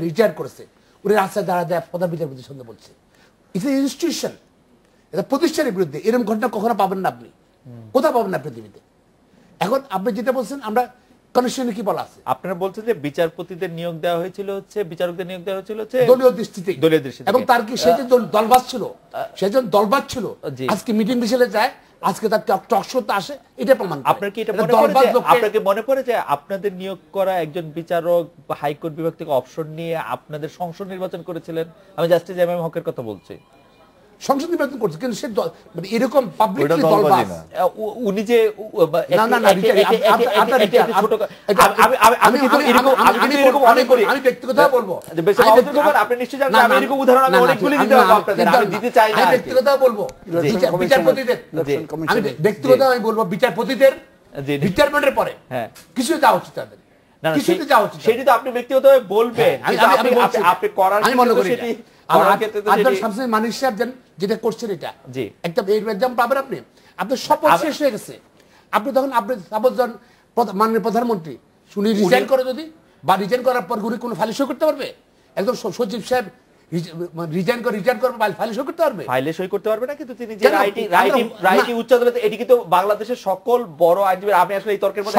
রিটায়ার করেছে, উনি রাস্তায় দাঁড়ায় প্রধান বিচারপতির সঙ্গে বলছে। ইটস এ ইনস্টিটিউশন, এটা প্রতিষ্ঠানের বিরুদ্ধে। এরকম ঘটনা কখনো পাবেন না আপনি, কোথাও পাবেন না পৃথিবীতে। এখন আপনি যেটা বলছেন, আমরা কনস্টিটিউশনে কি বলা আছে, আপনারা বলছেন যে বিচারপতিদের নিয়োগ দেওয়া হয়েছিল হচ্ছে, বিচারকদের নিয়োগ দেওয়া হয়েছিল হচ্ছে দলীয় দৃষ্টিতে, এবং তার কি সে যে দলবাজ ছিল, আজকে মিটিং মিছিলে যায়, আজকে তার টক শোতে আসে, এটা প্রমাণ। আপনার কি এটা মনে পড়ে যে আপনাদের নিয়োগ করা একজন বিচারক হাইকোর্ট বিভাগ থেকে অপশন নিয়ে আপনাদের সংসদ নির্বাচন করেছিলেন? আমি জাস্টিস এমএম হকের কথা বলছি। সংসদ নির্বাচন করছে, কিন্তু সে মানে এরকম পাবলিকলি দলবাজ। উনি যে আমি ব্যক্তিগতভাবে বলবো, আপনি নিশ্চয়ই জানেন, আমি এরকম উদাহরণ আমি অনেকগুলি দিতে পারবো আপনাদের, আমি দিতে চাই না। ব্যক্তিগতভাবে বলবো বিচারপতিদের, আমি ব্যক্তিগতভাবে বলবো বিচারপতিদের রিটায়ারমেন্টের পরে কিছু যাওয়া উচিত তাদের, কিছুতে যাওয়া উচিত। সেটি তো আপনি ব্যক্তিগতভাবে বলবেন, আপনি করার আমি মনে করি শামসুদ্দিন মানিক সাহেব যেটা করছেন, এটা একটা এক্সাম্পল পাবেন আপনি। আপনার শপথ শেষ হয়ে গেছে, আপনি তখন আপনি সাপোজ মাননীয় প্রধানমন্ত্রী উনি রিজাইন করে, যদি বা রিজাইন করার পর উনি কোনো ফাইল সই করতে পারবে? একদম সচিব সাহেব রিজাইন করে ফাইল সই করতে পারবে? ফাইলে সই করতে পারবে না, কিন্তু তিনি যে রাইটিং উচ্চ আদালতে, এটি কিন্তু বাংলাদেশের সকল বড় আইনজীবী, আমি আসলে এই তর্কের মধ্যে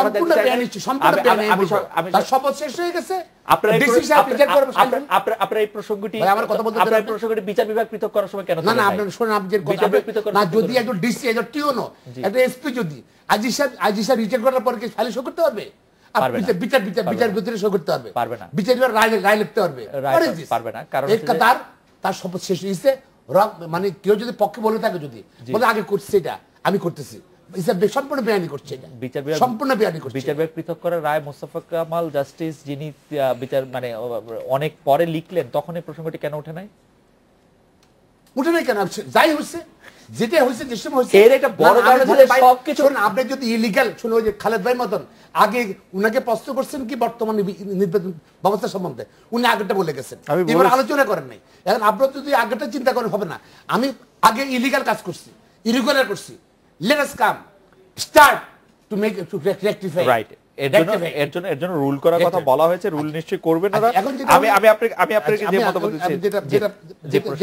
তার শপথ শেষ হয়ে গেছে। আপনারা এই প্রসঙ্গটি বিচার বিভাগ পৃথক করার সময় কেন? না আপনারা শুনুন, আপনি যদি একজন ডিসি, একজন টিওনো, একটা এসপি যদি আইজি সাহেব রিজেক্ট করার পর কি ফাইল সই করতে পারবে? বিচার ভিতরে সই করতে পারবে? পারবে না। বিচার রায় লিখতে পারবে? পারবে না, কারণ তার শপথ শেষ হয়েছে। মানে কেউ যদি পক্ষে বলে থাকে, যদি বলে আগে করছে এটা আমি করতেছি, সম্পূর্ণ বেআইনি করছে, এটা সম্পূর্ণ বেআইনি করছে। বিচার বিভাগ পৃথক করার রায় মোস্তফা কামাল জাস্টিস, যিনি বিচার মানে অনেক পরে লিখলেন, তখন এই প্রসঙ্গটি কেন ওঠে নাই? উঠে নাই কেন? যাই হচ্ছে, যেটা হয়েছে, যে সময় হয়েছে, এর একটা বড় কারণ হচ্ছে সবকিছু। আপনি যদি ইলিগাল শুনে, ওই যে খালেদ ভাই মতন আগে উনাকে প্রশ্ন করছেন কি বর্তমানে নির্বাচন ব্যবস্থা সম্বন্ধে, উনি আগেটা বলে গেছেন, এবার আলোচনা করেন নাই। এখন আপনারা যদি আগেটা চিন্তা করেন হবে না। আমি আগে ইলিগাল কাজ করছি, ইরেগুলার করছি, let us come start to make to rectify, right. এর জন্য রুল করার কথা বলা হয়েছে, রুল নিশ্চয়ই করবেন না। আমি আপনাকে যে মতামত দিচ্ছি,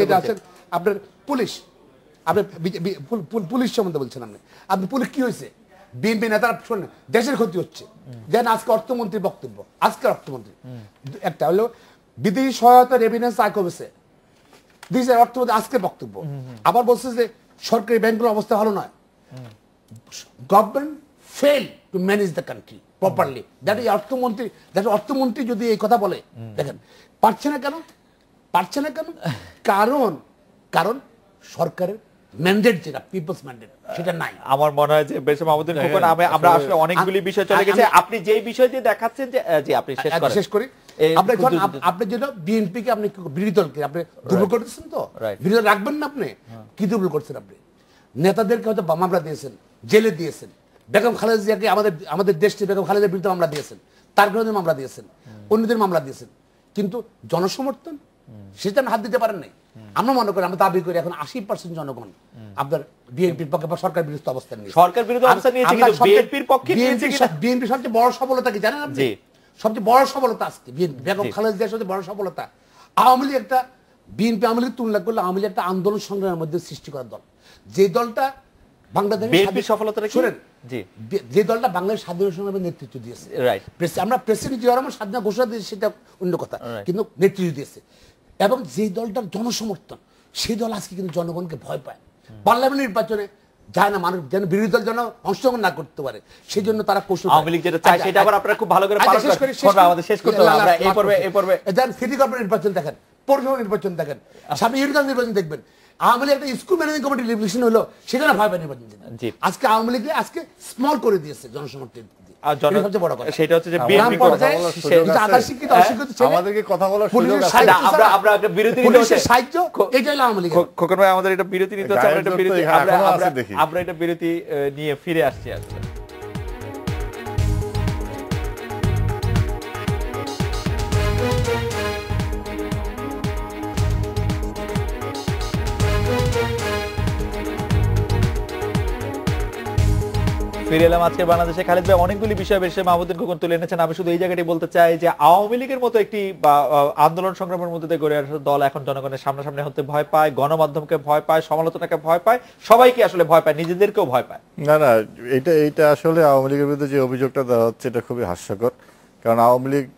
যেটা আছে আপনার পুলিশ, আপনি পুলিশ সম্বন্ধে বলছেন, আপনি পুলিশ কি হয়েছে? বিএনপি নেতারা শোনেন, দেশের ক্ষতি হচ্ছে। যেন আজকে অর্থমন্ত্রীর বক্তব্য, আজকে অর্থমন্ত্রী একটা হলো বিদেশি সহায়তার এভিডেন্স আয় কমেছে, দিয়েছে অর্থমন্ত্রী আজকে বক্তব্য। আবার বলছে যে সরকারি ব্যাংকগুলোর অবস্থা ভালো নয়, government fail to manage the country properly. That is অর্থমন্ত্রী যদি এই কথা বলে, দেখেন পারছে না কেন? কারণ সরকারের ম্যান্ডেট, যেটা পিপলস ম্যান্ডেট, সেটা নাই। আমার মনে হয় যে বেশ মাহমুদুল খোকন, আমরা আসলে অনেকগুলি বিষয় চলে গেছে। আপনি যেই বিষয় দিয়ে দেখাচ্ছেন যে আপনি শেষ করি, আপনি যেটা বিএনপি কে, আপনি বিরোধী দলকে আপনি দুর্বল করতেছেন, তো বিরোধী রাখবেন না। আপনি কি দুর্বল করছেন? আপনি নেতাদেরকে হয়তো মামলা দিয়েছেন, জেলে দিয়েছেন, বেগম খালেদা জিয়াকে, আমাদের দেশটি বেগম খালেদার বিরুদ্ধে মামলা দিয়েছেন, তার বিরুদ্ধে মামলা দিয়েছেন, অন্যদের মামলা দিয়েছেন, কিন্তু জনসমর্থন সেটা হাত দিতে পারেন নাই। আমরা মনে করি, আমরা দাবি করি এখন 80% জনগণ আপনার বিএনপির পক্ষে বা সরকার বিরোধী অবস্থান নিয়েছে। সরকার বিরোধী অবস্থান নিয়েছে, কিন্তু বিএনপির পক্ষে নিয়েছে কিনা? বিএনপি সবচেয়ে বড় সফলতা কি জানেন আপনি? সবচেয়ে বড় সফলতা আজকে বিএনপি, বেগম খালেদা জিয়ার সবচেয়ে বড় সফলতা। আওয়ামী লীগ একটা, বিএনপি আওয়ামী লীগ তুলনা করলে আওয়ামী লীগ একটা আন্দোলন সংগ্রামের মধ্যে সৃষ্টি করার দল, যে দলটা বাংলাদেশের বিএনপির সফলতাটা কি? শুনেন, জি, যে দলটা বাংলাদেশ স্বাধীনতা সংগ্রামের নেতৃত্ব দিয়েছে, রাইট। আমরা প্রেসিডেন্ট জিয়া রহমান স্বাধীনতা ঘোষণা দিয়েছি, সেটা অন্য কথা, কিন্তু নেতৃত্ব দিয়েছে। এবং যে দলটার জনসমর্থন, সেই দল আজকে কিন্তু জনগণকে ভয় পায়। পার্লামেন্ট নির্বাচনে যায় না, মানুষ যেন বিরোধী দল যেন অংশগ্রহণ না করতে পারে, সেই জন্য তারা কৌশল। আওয়ামী লীগ যেটা চায় সেটা আবার আপনারা খুব ভালো করে পালন করেন। আমাদের শেষ করতে হবে, আমরা এই পর্বে সিটি কর্পোরেশন নির্বাচন দেখেন, পৌরসভা নির্বাচন দেখেন, সামনে ইউনিয়ন নির্বাচন দেখবেন। আওয়ামী লীগ একটা স্কুল ম্যানেজিং কমিটি নির্বাচন হলো, সেখানে ভয় পায় নির্বাচন। আজকে আওয়ামী লীগ আজকে স্মল করে দিয়েছে জনসমর্থন। সেটা হচ্ছে যে বিএনপি আমাদেরকে কথা বলার সুযোগ আছে। আমরা একটা বিরতি নিতে হচ্ছে। সাহায্য এটা হলো আওয়ামী লীগ। খোকন ভাই, আমাদের এটা বিরতি নিতে হচ্ছে। আমরা এটা বিরতি, আমরা এটা বিরতি নিয়ে ফিরে আসছি আসলে। ফিরে এলাম আজকের বাংলাদেশে। খালেদ ভাই অনেকগুলি বিষয় বেশি মাহমুদুল খোকন তুলে এনেছেন। আমি শুধু এই জায়গাটি বলতে চাই যে আওয়ামী লীগের মতো একটি আন্দোলন সংগ্রামের মধ্যে দিয়ে গড়ে আসা দল এখন জনগণের সামনাসামনি হতে ভয় পায়, গণমাধ্যমকে ভয় পায়, সমালোচনাকে ভয় পায়, সবাইকে আসলে ভয় পায়, নিজেদেরকেও ভয় পায়। না না, এইটা আসলে আওয়ামী লীগের বিরুদ্ধে যে অভিযোগটা দেওয়া হচ্ছে এটা খুবই হাস্যকর। কারণ আওয়ামী লীগ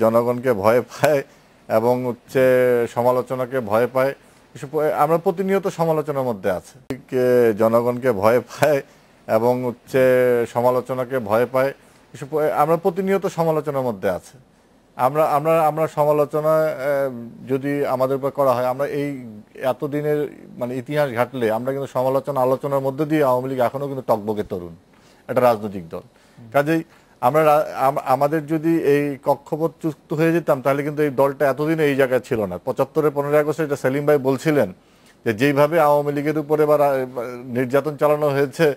জনগণকে ভয় পায় এবং হচ্ছে সমালোচনাকে ভয় পায়। আমরা প্রতিনিয়ত সমালোচনার মধ্যে আছি। জনগণকে ভয় পায় এবং হচ্ছে সমালোচনাকে ভয় পায়। আমরা প্রতিনিয়ত সমালোচনার মধ্যে আছে। আমরা সমালোচনা যদি আমাদের উপর করা হয়, আমরা এই এতদিনের মানে ইতিহাস ঘাটলে আমরা কিন্তু সমালোচনা আলোচনার মধ্যে দিয়ে আওয়ামী লীগ এখনো কিন্তু টকবকে তরুণ একটা রাজনৈতিক দল। কাজেই আমাদের যদি এই কক্ষপথ চুক্ত হয়ে যেতাম তাহলে কিন্তু এই দলটা এতদিনে এই জায়গায় ছিল না। 75-এর 15 আগস্টে এটা সেলিম ভাই বলছিলেন যে যেইভাবে আওয়ামী লীগের উপরে বা নির্যাতন চালানো হয়েছে,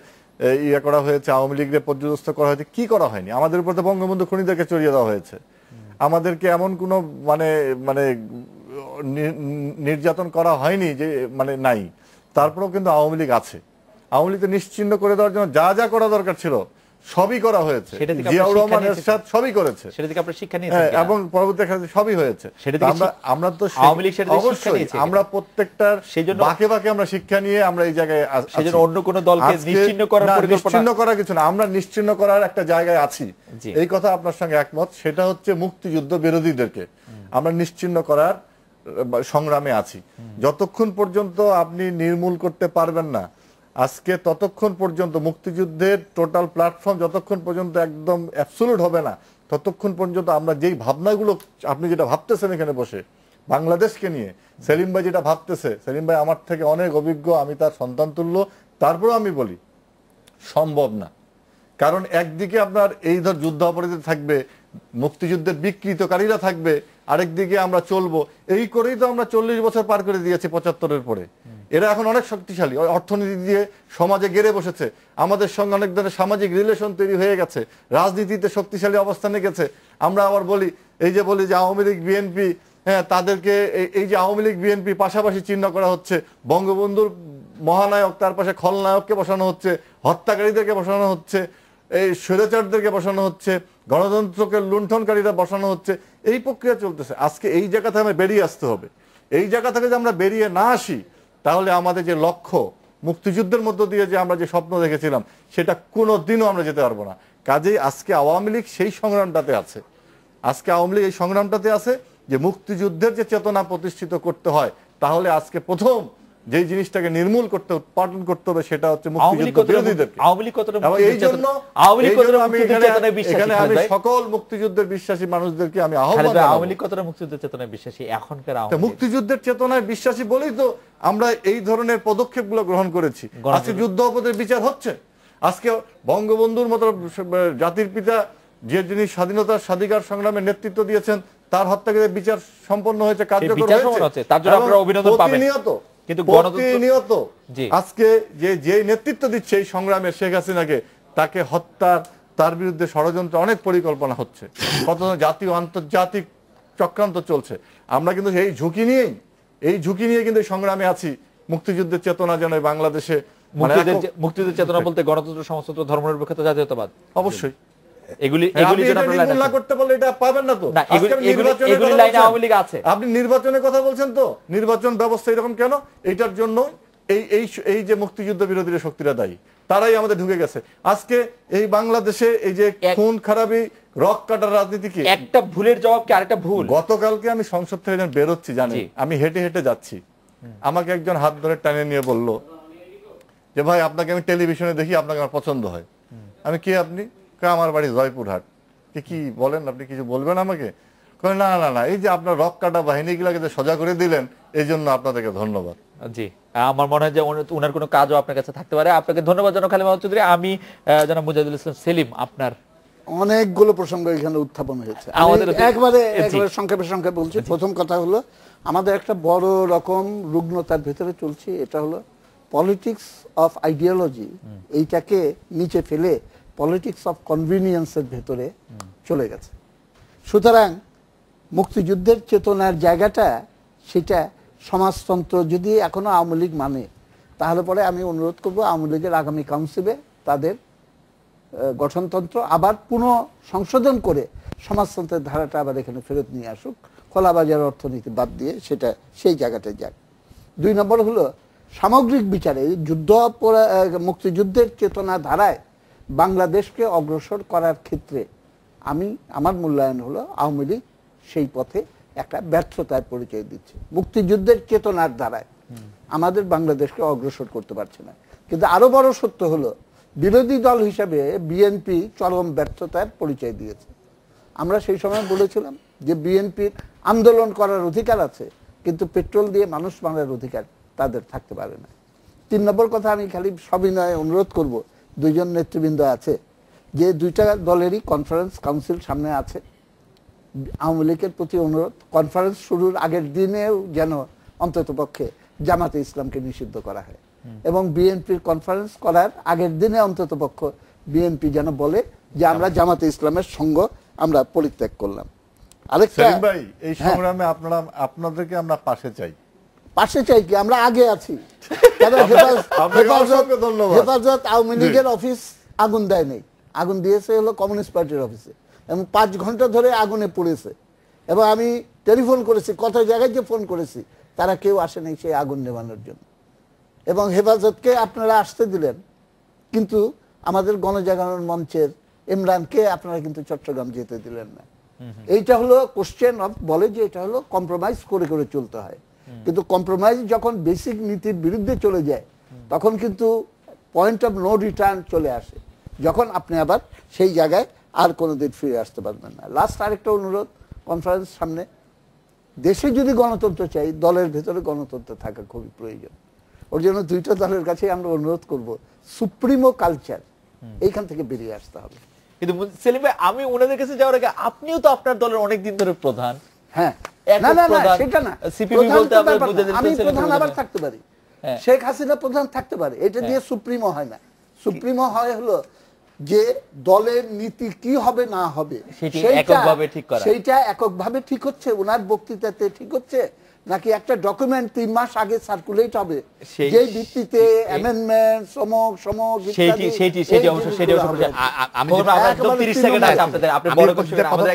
ইয়ে করা হয়েছে, আওয়ামী লীগের পর্যদস্ত করা হয়েছে, কি করা হয়নি? আমাদের উপর তো বঙ্গবন্ধু খুনিদেরকে চড়িয়ে দেওয়া হয়েছে। আমাদেরকে এমন কোনো মানে মানে নির্যাতন করা হয়নি যে মানে নাই। তারপরেও কিন্তু আওয়ামী লীগ আছে। আওয়ামী লীগকে নিশ্চিহ্ন করে দেওয়ার জন্য যা যা করা দরকার ছিল সবই করা হয়েছে। জিয়াউর রহমান এরশাদ সবই করেছে, সেটা থেকে আমরা শিক্ষা নিয়েছি এবং পরবর্তী সবই হয়েছে। আমরা তো অবশ্যই আমরা প্রত্যেকটার বাকে বাকে আমরা শিক্ষা নিয়ে আমরা এই জায়গায় সেজন্য অন্য কোন দলকে নিশ্চিহ্ন করার পরিকল্পনা, নিশ্চিহ্ন করার কিছু না, আমরা নিশ্চিহ্ন করার একটা জায়গায় আছি। এই কথা আপনার সঙ্গে একমত। সেটা হচ্ছে মুক্তিযুদ্ধ বিরোধীদেরকে আমরা নিশ্চিহ্ন করার সংগ্রামে আছি। যতক্ষণ পর্যন্ত আপনি নির্মূল করতে পারবেন না আজকে, ততক্ষণ পর্যন্ত মুক্তিযুদ্ধের টোটাল প্ল্যাটফর্ম যতক্ষণ পর্যন্ত একদম অ্যাবসলিউট হবে না, ততক্ষণ পর্যন্ত আমরা যেই ভাবনাগুলো, আপনি যেটা ভাবতেছেন এখানে বসে বাংলাদেশকে নিয়ে, সেলিম ভাই যেটা ভাবতেছে, সেলিম ভাই আমার থেকে অনেক অভিজ্ঞ, আমি তার সন্তান তুল্য, তারপরেও আমি বলি সম্ভব না। কারণ একদিকে আপনার এই ধর যুদ্ধ অপরাধী থাকবে, মুক্তিযুদ্ধের বিকৃতকারীরা থাকবে, আরেকদিকে আমরা চলবো। এই করেই তো আমরা 40 বছর পার করে দিয়েছি 75-এর পরে। এরা এখন অনেক শক্তিশালী, অর্থনীতি দিয়ে সমাজে গেড়ে বসেছে, আমাদের সঙ্গে অনেক ধরনের সামাজিক রিলেশন তৈরি হয়ে গেছে, রাজনীতিতে শক্তিশালী অবস্থানে গেছে। আমরা আবার বলি এই যে আওয়ামী লীগ বিএনপি, হ্যাঁ তাদেরকে এই যে আওয়ামী লীগ বিএনপি পাশাপাশি চিহ্ন করা হচ্ছে, বঙ্গবন্ধুর মহানায়ক তার পাশে খলনায়ককে বসানো হচ্ছে, হত্যাকারীদেরকে বসানো হচ্ছে, এই স্বৈরাচারদেরকে বসানো হচ্ছে, গণতন্ত্রকে লুণ্ঠনকারীরা বসানো হচ্ছে। এই প্রক্রিয়া চলতেছে। আজকে এই জায়গা থেকে আমরা বেরিয়ে আসতে হবে। এই জায়গা থেকে যে আমরা বেরিয়ে না আসি তাহলে আমাদের যে লক্ষ্য, মুক্তিযুদ্ধের মধ্য দিয়ে যে আমরা যে স্বপ্ন দেখেছিলাম, সেটা কোনোদিনও আমরা যেতে পারবো না। কাজেই আজকে আওয়ামী লীগ সেই সংগ্রামটাতে আছে। আজকে আওয়ামী লীগ এই সংগ্রামটাতে আছে যে মুক্তিযুদ্ধের যে চেতনা প্রতিষ্ঠিত করতে হয়, তাহলে আজকে প্রথম যে জিনিসটাকে নির্মূল করতে, উৎপাদন করতে হবে সেটা হচ্ছে মুক্তিযুদ্ধ বিরোধীদেরকে। এই জন্য এখানে আমি সকল মুক্তিযুদ্ধের বিশ্বাসী মানুষদেরকে আমি আহ্বান জানাবো। আওয়ামী লীগ কতটা মুক্তিযুদ্ধের চেতনায় বিশ্বাসী এখনকার? মুক্তিযুদ্ধের চেতনায় বিশ্বাসী বলেই তো আমরা এই ধরনের পদক্ষেপগুলো গ্রহণ করেছি। আজকে যুদ্ধ অপরাধের বিচার হচ্ছে। আজকে বঙ্গবন্ধুর মতো জাতির পিতা, যে যিনি স্বাধীনতার স্বাধিকার সংগ্রামে নেতৃত্ব দিয়েছেন, তার হত্যাকারীদের বিচার সম্পন্ন হয়েছে, কার্যকর হয়েছে। তার জন্য আপনারা অভিনন্দন পাবেন। কিন্তু প্রতিনিয়ত আজকে যে নেতৃত্ব দিচ্ছে এই সংগ্রামে শেখ হাসিনাকে, তাকে হত্যার, তার বিরুদ্ধে ষড়যন্ত্র, অনেক পরিকল্পনা হচ্ছে, কত জাতীয় আন্তর্জাতিক চক্রান্ত চলছে। আমরা কিন্তু এই ঝুঁকি নিয়েই এই ঝুঁকি নিয়ে কিন্তু সংগ্রামে আছি। মুক্তিযুদ্ধের চেতনা যেন বাংলাদেশে মুক্তিযুদ্ধের চেতনা বলতে গণতন্ত্র, সমাজতন্ত্র, ধর্মনিরপেক্ষতা, জাতীয়তাবাদ, অবশ্যই এগুলি নির্মূল করতে বললে এটা পাবেন না তো। আপনি নির্বাচনের কথা বলছেন তো, নির্বাচন ব্যবস্থা এরকম কেন? এইটার জন্য এই যে মুক্তিযুদ্ধ বিরোধী শক্তিরা দায়ী, তারাই আমাদের ঢুকে গেছে। আজকে এই বাংলাদেশে এই যে খুন খারাপি, রক কাটার রাজনীতিকে, একটা ভুলের জবাব কি আরেকটা ভুল। গতকালকে আমি সংসদ থেকে যখন বেরোচ্ছি, জানি আমি হেঁটে হেঁটে যাচ্ছি, আমাকে একজন হাত ধরে টানে নিয়ে বলল যে ভাই আপনাকে আমি টেলিভিশনে দেখি, আপনাকে আমার পছন্দ হয়। আমি কি আপনি? আমার বাড়ি জয়পুরহাট। কি বলেন, আপনি কিছু বলবেন আমাকে? না না না, এই যে আপনার রক কাটা বাহিনীগুলোকে যে সোজা করে দিলেন, এই জন্য আপনাদেরকে ধন্যবাদ। জি, আমার মনে হয় যে ওনার কোনো কাজও আপনার কাছে থাকতে পারে। আপনাকে ধন্যবাদ জানাই খালিদ মাহমুদ চৌধুরী। আমি জনাব মুজাহিদুল ইসলাম সেলিম, আপনার অনেকগুলো প্রসঙ্গ এখানে উত্থাপন হয়েছে, একবারে সংক্ষেপে বলছি। প্রথম কথা হলো, আমাদের একটা বড় রকম রুগ্নতার ভেতরে চলছে, এটা হলো পলিটিক্স অফ আইডিওলজি। এইটাকে নিচে ফেলে পলিটিক্স অফ কনভিনিয়েন্সের ভেতরে চলে গেছে। সুতরাং মুক্তিযুদ্ধের চেতনার জায়গাটা, সেটা সমাজতন্ত্র যদি এখনো আওয়ামী লীগ মানে, তাহলে পরে আমি অনুরোধ করব আওয়ামী লীগের আগামী কাউন্সিলে তাদের গঠনতন্ত্র আবার পুনঃ সংশোধন করে সমাজতন্ত্রের ধারাটা আবার এখানে ফেরত নিয়ে আসুক, খোলা বাজার অর্থনীতি বাদ দিয়ে সেটা সেই জায়গাটায় যাক। 2 নম্বর হলো, সামগ্রিক বিচারে মুক্তিযুদ্ধের চেতনা ধারায় বাংলাদেশকে অগ্রসর করার ক্ষেত্রে আমার মূল্যায়ন হলো আওয়ামী লীগ সেই পথে একটা ব্যর্থতার পরিচয় দিচ্ছে। মুক্তিযুদ্ধের চেতনার ধারায় আমাদের বাংলাদেশকে অগ্রসর করতে পারছে না। কিন্তু আরো বড় সত্য হলো, বিরোধী দল হিসাবে বিএনপি চরম ব্যর্থতার পরিচয় দিয়েছে। আমরা সেই সময় বলেছিলাম যে বিএনপির আন্দোলন করার অধিকার আছে, কিন্তু পেট্রোল দিয়ে মানুষ মারার অধিকার তাদের থাকতে পারে না। 3 নম্বর কথা, আমি খালি সবিনয়ে অনুরোধ করব, 2 জন নেতৃবৃন্দ আছে, যে 2টা দলেরই কনফারেন্স কাউন্সিল সামনে আছে। আওয়ামী লীগের প্রতি অনুরোধ, কনফারেন্স শুরুর আগের দিনেও যেন অন্ততপক্ষে জামাতে ইসলামকে নিষিদ্ধ করা হয়, এবং বিএনপির কনফারেন্স করার আগের দিনে অন্ততপক্ষ বিএনপি যেন বলে যে আমরা জামাতে ইসলামের সঙ্গ আমরা পরিত্যাগ করলাম। আরেকটা ভাই, এই সংগ্রামে আপনাদেরকে আমরা পাশে চাই কি, আমরা আগে আছি। হেফাজত আওয়ামী লীগের অফিস আগুন দেয় নেই, আগুন দিয়েছে হলো কমিউনিস্ট পার্টির অফিসে, এবং 5 ঘন্টা ধরে আগুনে পড়েছে। এবং আমি টেলিফোন করেছি, কত জায়গায় যে ফোন করেছি, তারা কেউ আসে নাই সেই আগুন নেভানোর জন্য। এবং হেফাজতকে আপনারা আসতে দিলেন, কিন্তু আমাদের গণজাগরণ মঞ্চের ইমরানকে আপনারা কিন্তু চট্টগ্রাম যেতে দিলেন না। এইটা হলো কোশ্চেন অফ, বলে যে এটা হলো কম্প্রোমাইজ করে করে চলতে হয়। কিন্তু কম্প্রোমাইজ যখন বেসিক নীতির বিরুদ্ধে চলে যায়, তখন কিন্তু পয়েন্ট অফ নো রিটার্ন চলে আসে, যখন আপনি আবার সেই জায়গায় আর কোনোদিন ফিরে আসতে পারবেন না। লাস্ট আরেকটা অনুরোধ, কনফারেন্স সামনে, দেশে যদি গণতন্ত্র চাই, দলের ভেতরে গণতন্ত্র থাকা খুবই প্রয়োজন। ওর জন্য 2টা দলের কাছে আমরা অনুরোধ করব, সুপ্রিমো কালচার এইখান থেকে বেরিয়ে আসতে হবে। কিন্তু সেলিম ভাই, আমি ওনাদের কাছে যাওয়ার আগে আপনিও তো আপনার দলের অনেক দিন ধরে প্রধান। হ্যাঁ, না না না, সেটা না, সিপিবি বলতে আমি প্রধান আবার থাকতে পারি, শেখ হাসিনা প্রধান থাকতে পারে, এটা দিয়ে সুপ্রিমো হয় না। সুপ্রিমো হয় হলো যে দলের নীতি কি হবে না হবে সেইটা এককভাবে ঠিক হচ্ছে, ওনার বক্তৃতাতে ঠিক হচ্ছে, নাকি একটা ডকুমেন্ট 3 মাস আগে সার্কুলেট হবে, যে ভিত্তিতে অ্যামেন্ডমেন্ট সমক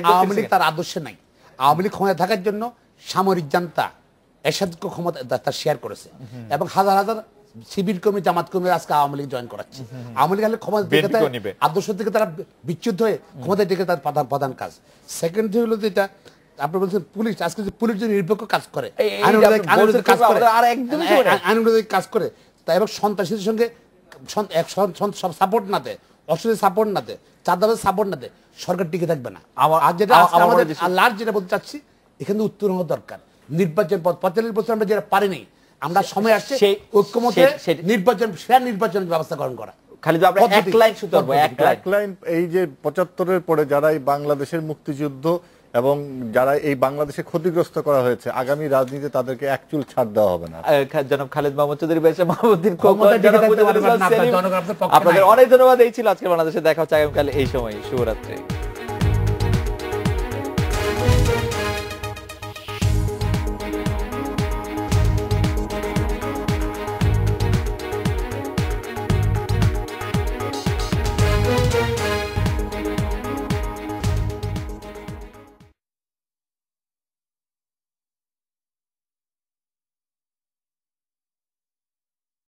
আওয়ামী লীগ তার আদর্শে নাই। আওয়ামী লীগ ক্ষমতায় থাকার জন্য সামরিক জান্তা এরশাদ ক্ষমতা তার শেয়ার করেছে, এবং হাজার হাজার শিবির কর্মী, জামাত কর্মীরা আজকে আওয়ামী লীগ জয়েন করাচ্ছে। আওয়ামী লীগ ক্ষমতা আদর্শ থেকে তারা বিচ্যুত হয়ে ক্ষমতায় ডেকে তার প্রধান কাজ। সেকেন্ড হলো যেটা আপনি বলছেন, পুলিশ আজকে যে পুলিশ যদি নিরপেক্ষ কাজ করে, আইনগত কাজ করে, তাই এবং সন্ত্রাসীদের সঙ্গে সাপোর্ট না দেয়, অস্ট্রেলিয়া সাপোর্ট না দেয়, চাঁদাবাজ সাপোর্ট না দেয়, সরকার টিকে থাকবে না। আর যেটা আমাদের লাস্ট যেটা বলতে চাচ্ছি, এখানে উত্তর হওয়া দরকার। নির্বাচন 45 বছর আমরা যেটা পারিনি, আমরা সময় আসছে ঐক্যমতে নির্বাচন, ফেয়ার নির্বাচন ব্যবস্থা গ্রহণ করা। খালিদ ভাই, আমরা এক লাইন, এই যে 75-এর পরে যারা এই বাংলাদেশের মুক্তিযুদ্ধ এবং যারা এই বাংলাদেশে ক্ষতিগ্রস্ত করা হয়েছে, আগামী রাজনীতিতে তাদেরকে এক চুল ছাড় দেওয়া হবে না। জনাব খালিদ মাহমুদ চৌধুরী, মাহমুদ্দিন খোকন, আপনাদের অনেক ধন্যবাদ। এই ছিল আজকে বাংলাদেশে দেখা হচ্ছে আগামীকাল এই সময়। শুভরাত্রি।